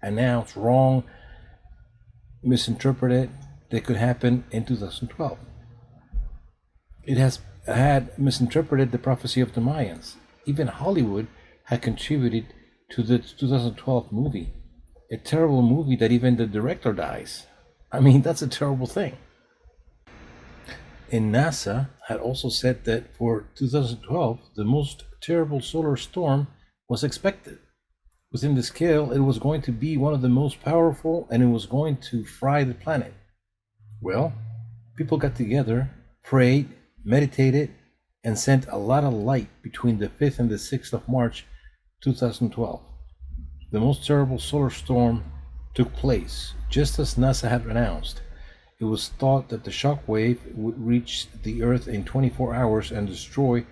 announced, wrong, misinterpreted, that could happen in 2012. It has had misinterpreted the prophecy of the Mayans. Even Hollywood had contributed to the 2012 movie, a terrible movie that even the director dies. I mean, that's a terrible thing. And NASA had also said that for 2012, the most terrible solar storm was expected. Within the scale, it was going to be one of the most powerful and it was going to fry the planet. Well, people got together, prayed, meditated, and sent a lot of light between the 5th and the 6th of March 2012. The most terrible solar storm took place, just as NASA had announced. It was thought that the shock wave would reach the Earth in 24 hours and destroy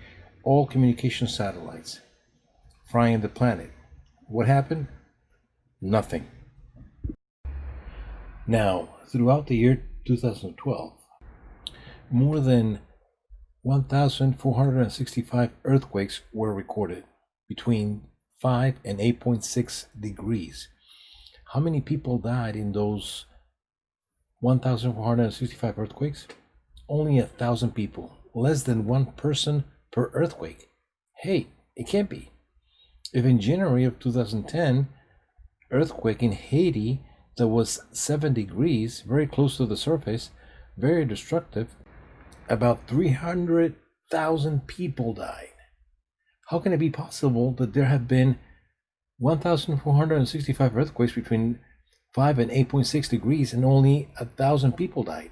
all communication satellites, frying the planet. What happened? Nothing. Now, throughout the year 2012, more than 1,465 earthquakes were recorded between 5 and 8.6 degrees. How many people died in those 1,465 earthquakes? Only 1,000 people, less than one person per earthquake. Hey, it can't be. If in January of 2010, earthquake in Haiti that was 7 degrees, very close to the surface, very destructive, about 300,000 people died. How can it be possible that there have been 1,465 earthquakes between 5 and 8.6 degrees and only 1,000 people died?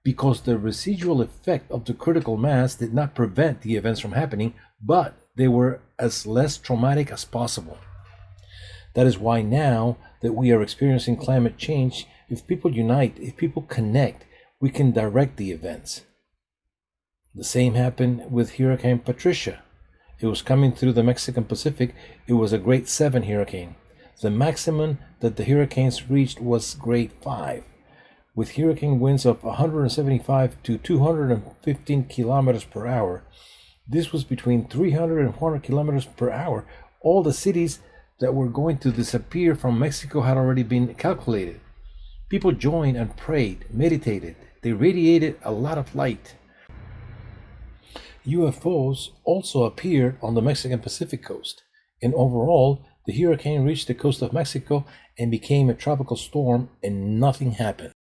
Because the residual effect of the critical mass did not prevent the events from happening, but they were as less traumatic as possible. That is why now that we are experiencing climate change, if people unite, if people connect, we can direct the events. The same happened with Hurricane Patricia. It was coming through the Mexican Pacific. It was a grade 7 hurricane. The maximum that the hurricanes reached was grade 5, with hurricane winds of 175 to 215 kilometers per hour. This was between 300 and 400 kilometers per hour. All the cities that were going to disappear from Mexico had already been calculated. People joined and prayed, meditated. They radiated a lot of light. UFOs also appeared on the Mexican Pacific coast, and overall, The hurricane reached the coast of Mexico and became a tropical storm, and nothing happened.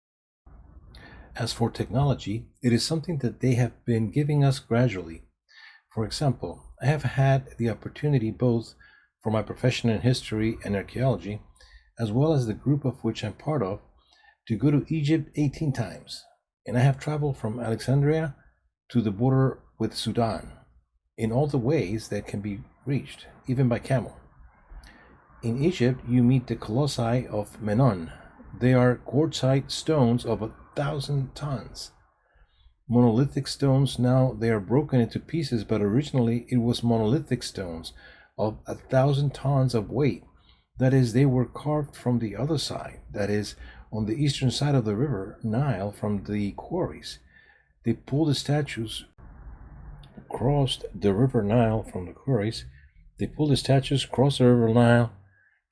As for technology, it is something that they have been giving us gradually. For example, I have had the opportunity both for my profession in history and archaeology, as well as the group of which I'm part of, to go to Egypt 18 times. And I have traveled from Alexandria to the border with Sudan in all the ways that can be reached, even by camel. In Egypt, you meet the colossi of Menon. They are quartzite stones of 1,000 tons. Monolithic stones, now they are broken into pieces, but originally it was monolithic stones of 1,000 tons of weight. That is, they were carved from the other side, that is, on the eastern side of the river Nile from the quarries. They pulled the statues, crossed the river Nile from the quarries. They pulled the statues, crossed the river Nile,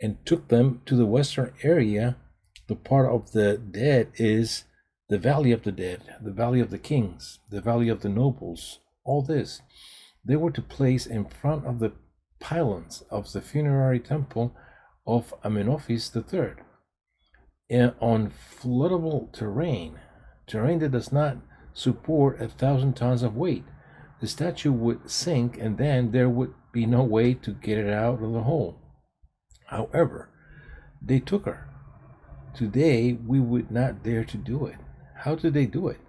and took them to the western area. The part of the dead is the Valley of the Dead, the Valley of the Kings, the Valley of the Nobles, all this. They were to place in front of the pylons of the funerary temple of Amenophis III. And on floodable terrain, terrain that does not support 1,000 tons of weight, the statue would sink and then there would be no way to get it out of the hole. However, they took her. Today, we would not dare to do it. How did they do it?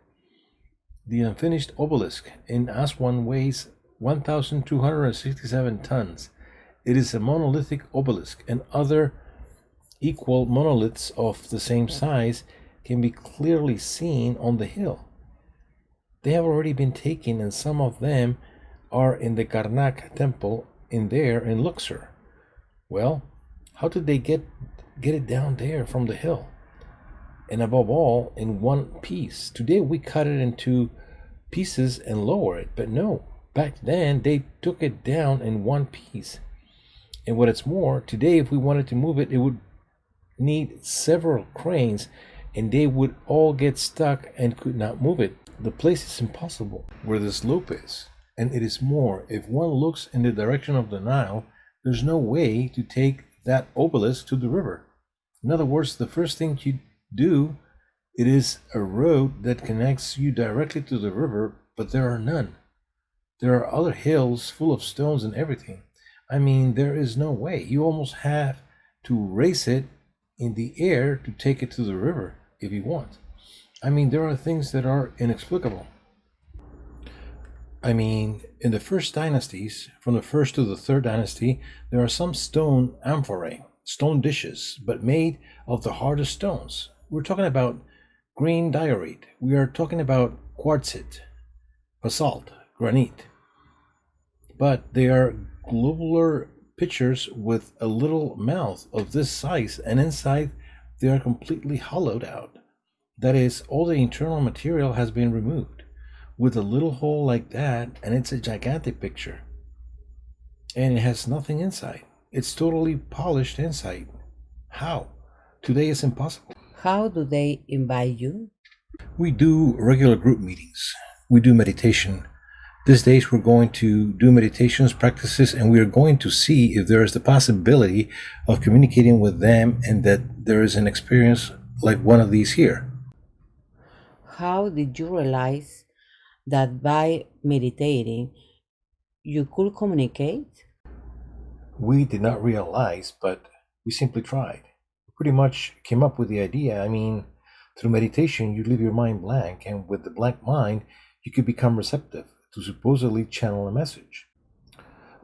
The unfinished obelisk in Aswan weighs 1,267 tons. It is a monolithic obelisk, and other equal monoliths of the same size can be clearly seen on the hill. They have already been taken, and some of them are in the Karnak temple in Luxor. Well, how did they get it down there from the hill? And above all, in one piece. Today we cut it into pieces and lower it, but no, back then they took it down in one piece. And what it's more, today if we wanted to move it, it would need several cranes, and they would all get stuck and could not move it. The place is impossible where the slope is. And it is more, if one looks in the direction of the Nile, there's no way to take that obelisk to the river. In other words, the first thing you do, it is a road that connects you directly to the river, but there are none. There are other hills full of stones and everything. I mean, there is no way. You almost have to race it in the air to take it to the river if you want. I mean, there are things that are inexplicable. I mean, in the first dynasties, from the first to the third dynasty, there are some stone amphorae, stone dishes, but made of the hardest stones. We're talking about green diorite. We are talking about quartzite, basalt, granite. But they are globular pitchers with a little mouth of this size, and inside they are completely hollowed out. That is, all the internal material has been removed, with a little hole like that, and it's a gigantic picture. And it has nothing inside. It's totally polished inside. How? Today is impossible. How do they invite you? We do regular group meetings. We do meditation. These days we're going to do meditations, practices, and we are going to see if there is the possibility of communicating with them and that there is an experience like one of these here. How did you realize that by meditating you could communicate? We did not realize, but we simply tried. We pretty much came up with the idea. I mean, through meditation, you leave your mind blank, and with the blank mind, you could become receptive to supposedly channel a message.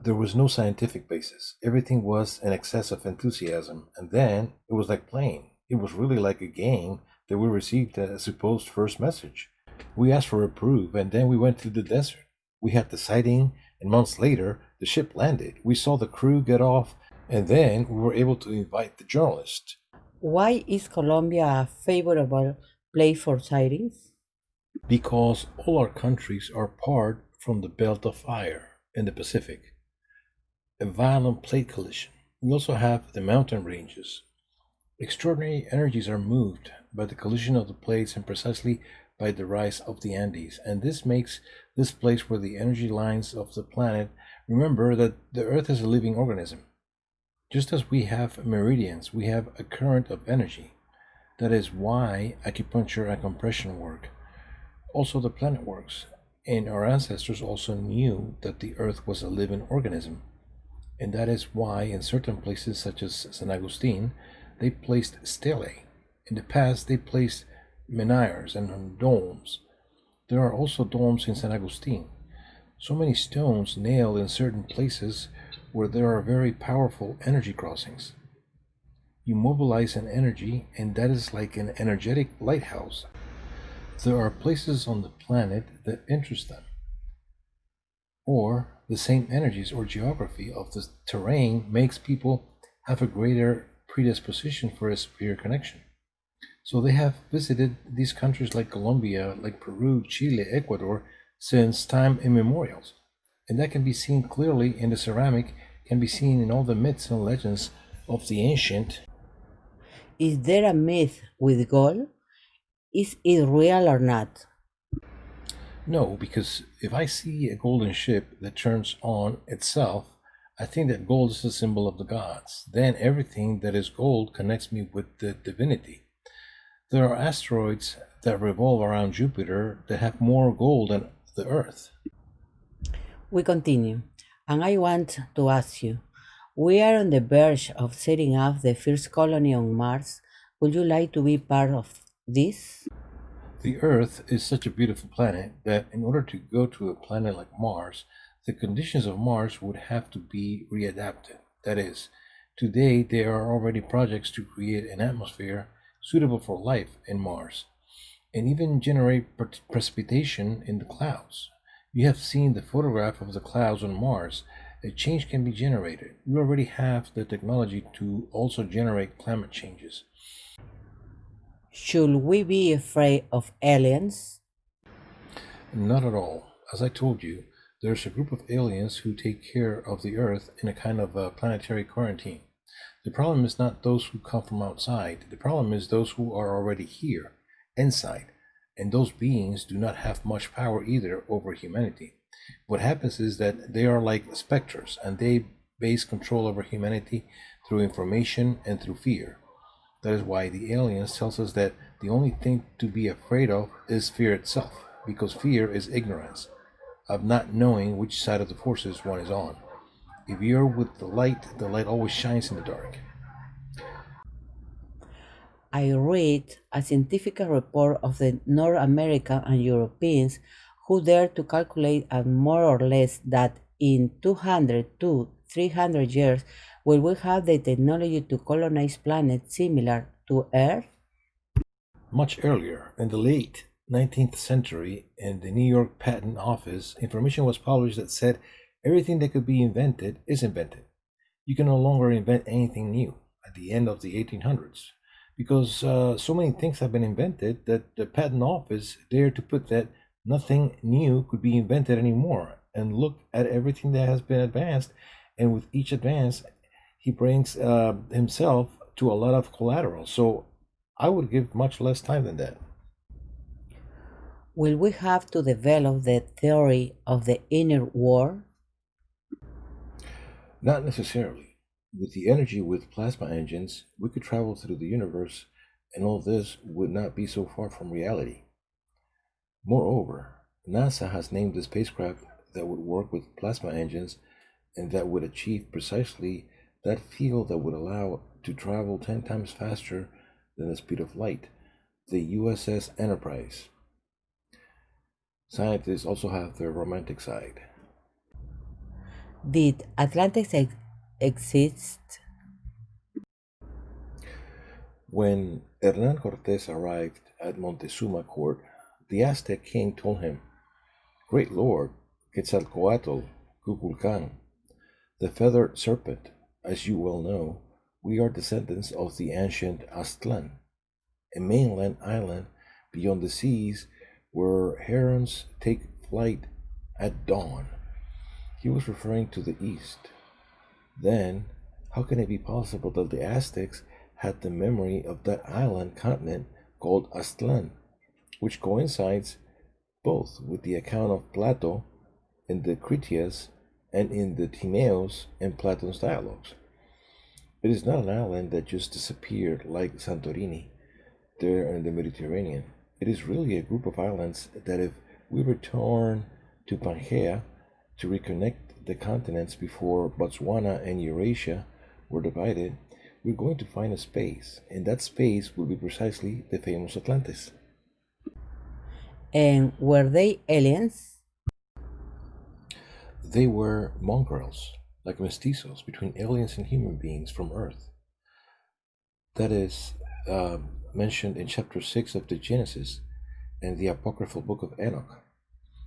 There was no scientific basis. Everything was an excess of enthusiasm, and then it was like playing. It was really like a game that we received a supposed first message. We asked for a proof, and then we went to the desert. We had the sighting, and months later, the ship landed. We saw the crew get off, and then we were able to invite the journalist. Why is Colombia a favorable place for sightings? Because all our countries are part from the belt of fire in the Pacific, a violent plate collision. We also have the mountain ranges. Extraordinary energies are moved by the collision of the plates and precisely by the rise of the Andes, and this makes this place where the energy lines of the planet. Remember that the Earth is a living organism. Just as we have meridians, we have a current of energy. That is why acupuncture and compression work. Also, the planet works. And our ancestors also knew that the earth was a living organism. And that is why, in certain places, such as San Agustin, they placed stelae. In the past, they placed menhirs and domes. There are also domes in San Agustin. So many stones nailed in certain places where there are very powerful energy crossings. You mobilize an energy, and that is like an energetic lighthouse. There are places on the planet that interest them, or the same energies or geography of the terrain makes people have a greater predisposition for a superior connection. So they have visited these countries like Colombia, like Peru, Chile, Ecuador since time immemorials. And that can be seen clearly in the ceramic, can be seen in all the myths and legends of the ancient. Is there a myth with gold? Is it real or not? No, because if I see a golden ship that turns on itself, I think that gold is a symbol of the gods. Then everything that is gold connects me with the divinity. There are asteroids that revolve around Jupiter that have more gold than the Earth. We continue, and I want to ask you, we are on the verge of setting up the first colony on Mars. Would you like to be part of this? The Earth is such a beautiful planet that in order to go to a planet like Mars, the conditions of Mars would have to be readapted. That is, today there are already projects to create an atmosphere suitable for life in Mars and even generate precipitation in the clouds. You have seen the photograph of the clouds on Mars. A change can be generated. We already have the technology to also generate climate changes. Should we be afraid of aliens? Not at all. As I told you, there's a group of aliens who take care of the Earth in a kind of a planetary quarantine. The problem is not those who come from outside. The problem is those who are already here, inside. And those beings do not have much power either over humanity. What happens is that they are like specters and they base control over humanity through information and through fear. That is why the aliens tells us that the only thing to be afraid of is fear itself, because fear is ignorance of not knowing which side of the forces one is on. If you're with the light always shines in the dark. I read a scientific report of the North American and Europeans who dare to calculate at more or less that in 200 to 300 years will we have the technology to colonize planets similar to Earth? Much earlier, in the late 19th century, in the New York Patent Office, information was published that said everything that could be invented is invented. You can no longer invent anything new at the end of the 1800s because so many things have been invented that the Patent Office dared to put that nothing new could be invented anymore. And look at everything that has been advanced, and with each advance, he brings himself to a lot of collateral. So I would give much less time than that. Will we have to develop the theory of the inner war? Not necessarily. With the energy with plasma engines, we could travel through the universe, and all this would not be so far from reality. Moreover, NASA has named a spacecraft that would work with plasma engines and that would achieve precisely that field that would allow to travel 10 times faster than the speed of light, the USS Enterprise. Scientists also have their romantic side. Did Atlantis exist? When Hernan Cortes arrived at Montezuma court, the Aztec king told him, Great Lord, Quetzalcoatl, Kukulkan, the feathered serpent, as you well know, we are descendants of the ancient Aztlan, a mainland island beyond the seas where herons take flight at dawn. He was referring to the east. Then, how can it be possible that the Aztecs had the memory of that island continent called Aztlan, which coincides both with the account of Plato in the Critias and in the Timaeus and Platon's dialogues? It is not an island that just disappeared like Santorini there in the Mediterranean. It is really a group of islands that, if we return to Pangaea to reconnect the continents before Botswana and Eurasia were divided, we're going to find a space, and that space will be precisely the famous Atlantis. And were they aliens? They were mongrels, like mestizos, between aliens and human beings from Earth. That is mentioned in chapter 6 of the Genesis and the apocryphal book of Enoch,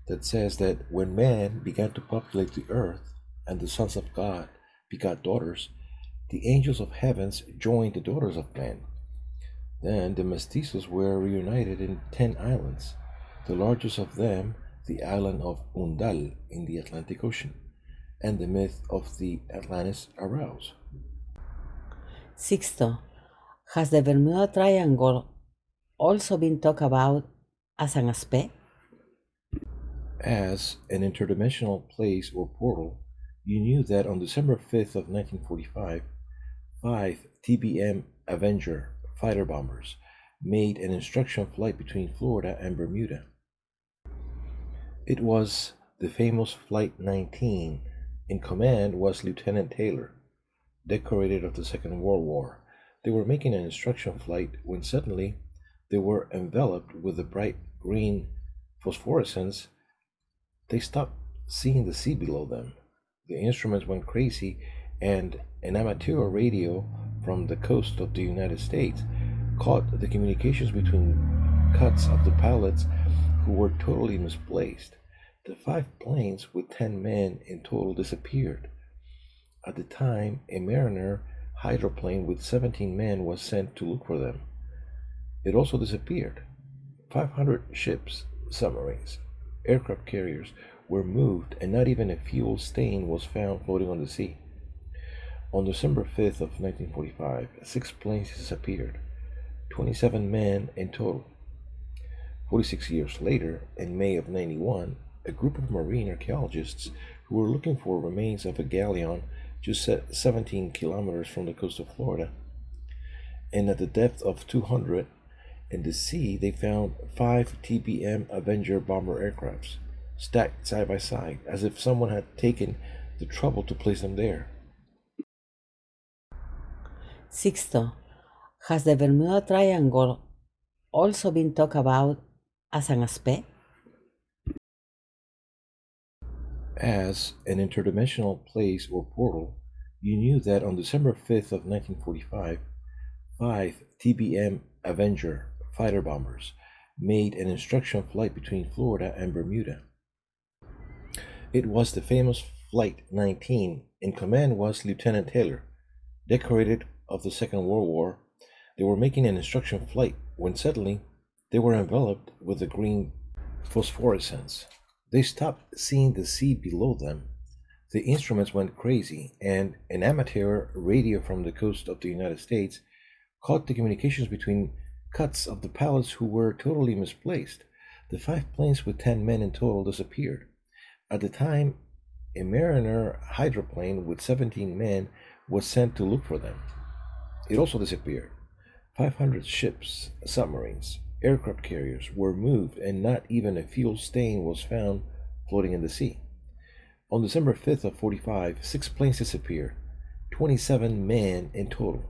that says that when man began to populate the earth and the sons of God begot daughters, the angels of heavens joined the daughters of man. Then the mestizos were reunited in 10 islands, the largest of them the island of Undal in the Atlantic Ocean, and the myth of the Atlantis arose. Sixto, has the Bermuda Triangle also been talked about as an aspect? As an interdimensional place or portal, you knew that on December 5th of 1945, 5 TBM Avenger fighter bombers made an instruction flight between Florida and Bermuda. It was the famous Flight 19. In command was Lieutenant Taylor, decorated of the Second World War. They were making an instruction flight when suddenly they were enveloped with a bright green phosphorescence. They stopped seeing the sea below them. The instruments went crazy, and an amateur radio from the coast of the United States caught the communications between cuts of the pilots who were totally misplaced. The 5 planes with 10 men in total disappeared. At the time, a Mariner hydroplane with 17 men was sent to look for them. It also disappeared. 500 ships, submarines, aircraft carriers were moved, and not even a fuel stain was found floating on the sea. On December 5th of 1945, 6 planes disappeared, 27 men in total. 46 years later, in May of 91, a group of marine archaeologists who were looking for remains of a galleon just 17 kilometers from the coast of Florida, and at the depth of 200 in the sea, they found 5 TBM Avenger bomber aircrafts stacked side by side, as if someone had taken the trouble to place them there. Sixto, has the Bermuda Triangle also been talked about as an aspect? As an interdimensional place or portal, you knew that on December 5th of 1945, 5 TBM Avenger fighter bombers made an instruction flight between Florida and Bermuda. It was the famous Flight 19. In command was Lieutenant Taylor, decorated of the Second World War. They were making an instruction flight when suddenly they were enveloped with a green phosphorescence. They stopped seeing the sea below them. The instruments went crazy, and an amateur radio from the coast of the United States caught the communications between cuts of the pilots who were totally misplaced. The 5 planes with 10 men in total disappeared. At the time, a Mariner hydroplane with 17 men was sent to look for them. It also disappeared. 500 ships, submarines, aircraft carriers were moved, and not even a fuel stain was found floating in the sea. On December 5th of 45, 6 planes disappeared, 27 men in total.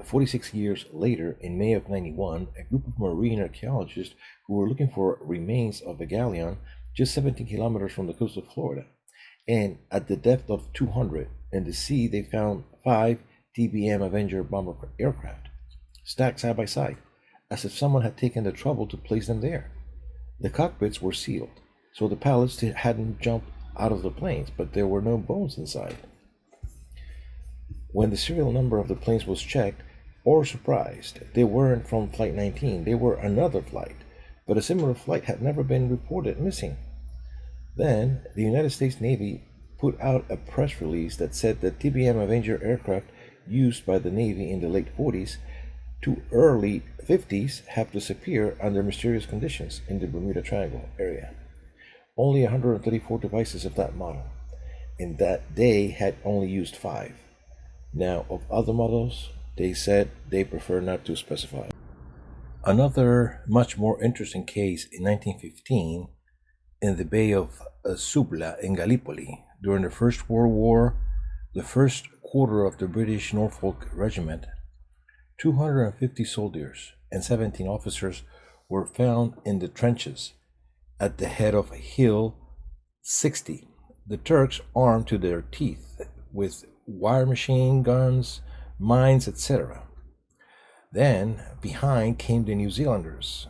46 years later, in May of 91, a group of marine archaeologists who were looking for remains of a galleon just 17 kilometers from the coast of Florida, and at the depth of 200 in the sea, they found 5 TBM Avenger bomber aircraft stacked side by side, as if someone had taken the trouble to place them there. The cockpits were sealed, so the pilots hadn't jumped out of the planes, but there were no bones inside. When the serial number of the planes was checked, or surprised, they weren't from Flight 19, they were another flight, but a similar flight had never been reported missing. Then, the United States Navy put out a press release that said that TBM Avenger aircraft used by the Navy in the late 40s to early 50s have disappeared under mysterious conditions in the Bermuda Triangle area. Only 134 devices of that model, and that they had only used 5. Now, of other models, they said they prefer not to specify. Another much more interesting case in 1915 in the Bay of Suvla in Gallipoli. During the First World War, the first quarter of the British Norfolk Regiment, 250 soldiers and 17 officers were found in the trenches at the head of Hill 60. The Turks armed to their teeth with wire machine guns, mines, etc. Then, behind came the New Zealanders.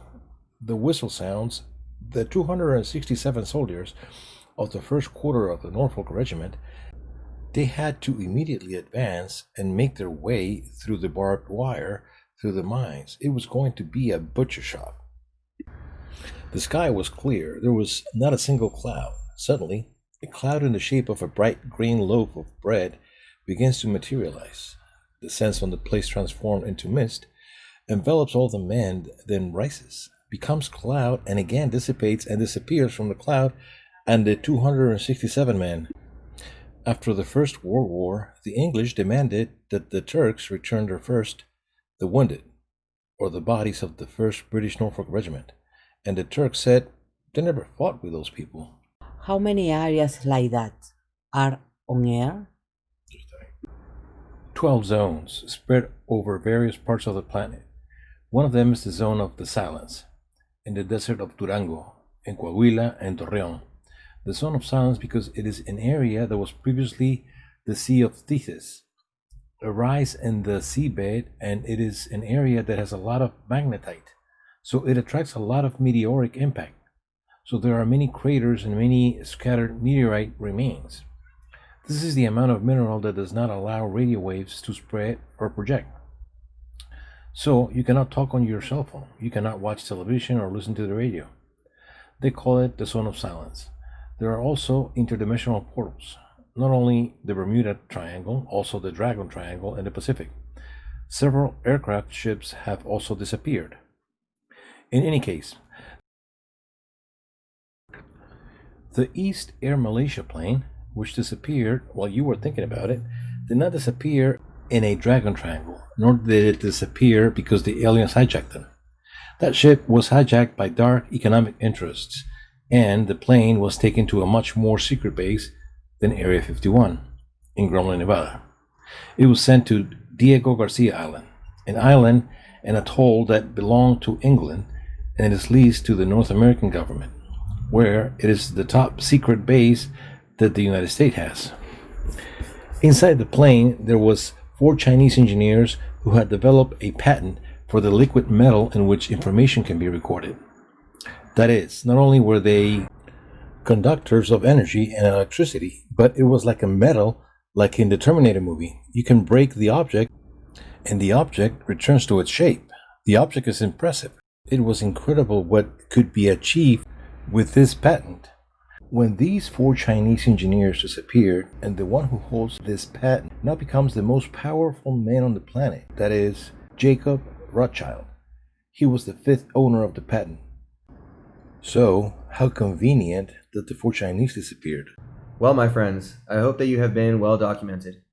The whistle sounds. The 267 soldiers of the first quarter of the Norfolk Regiment, they had to immediately advance and make their way through the barbed wire, through the mines. It was going to be a butcher shop. The sky was clear. There was not a single cloud. Suddenly, a cloud in the shape of a bright green loaf of bread begins to materialize. Descends on the place transformed into mist, envelops all the men, then rises, becomes cloud, and again dissipates and disappears from the cloud and the 267 men. After the First World War, the English demanded that the Turks return their first, the wounded, or the bodies of the 1st British Norfolk Regiment, and the Turks said they never fought with those people. How many areas like that are on air? 12 zones spread over various parts of the planet. One of them is the zone of the silence, in the desert of Durango, in Coahuila and Torreon. The zone of silence because it is an area that was previously the Sea of Thetis, a rise in the seabed, and it is an area that has a lot of magnetite, so it attracts a lot of meteoric impact. So there are many craters and many scattered meteorite remains. This is the amount of mineral that does not allow radio waves to spread or project. So you cannot talk on your cell phone, you cannot watch television or listen to the radio. They call it the zone of silence. There are also interdimensional portals, not only the Bermuda Triangle, also the Dragon Triangle and the Pacific. Several aircraft ships have also disappeared. In any case, the East Air Malaysia plane, which disappeared while you were thinking about it, did not disappear in a Dragon Triangle, nor did it disappear because the aliens hijacked them. That ship was hijacked by dark economic interests, and the plane was taken to a much more secret base than Area 51 in Grumman, Nevada. It was sent to Diego Garcia Island, an island and atoll that belonged to England, and it is leased to the North American government, where it is the top secret base that the United States has. Inside the plane, there was 4 Chinese engineers who had developed a patent for the liquid metal in which information can be recorded. That is, not only were they conductors of energy and electricity, but it was like a metal, like in the Terminator movie. You can break the object, and the object returns to its shape. The object is impressive. It was incredible what could be achieved with this patent. When these 4 Chinese engineers disappeared, and the one who holds this patent now becomes the most powerful man on the planet, that is, Jacob Rothschild. He was the 5th owner of the patent. So, how convenient that the 4 Chinese disappeared. Well, my friends, I hope that you have been well documented.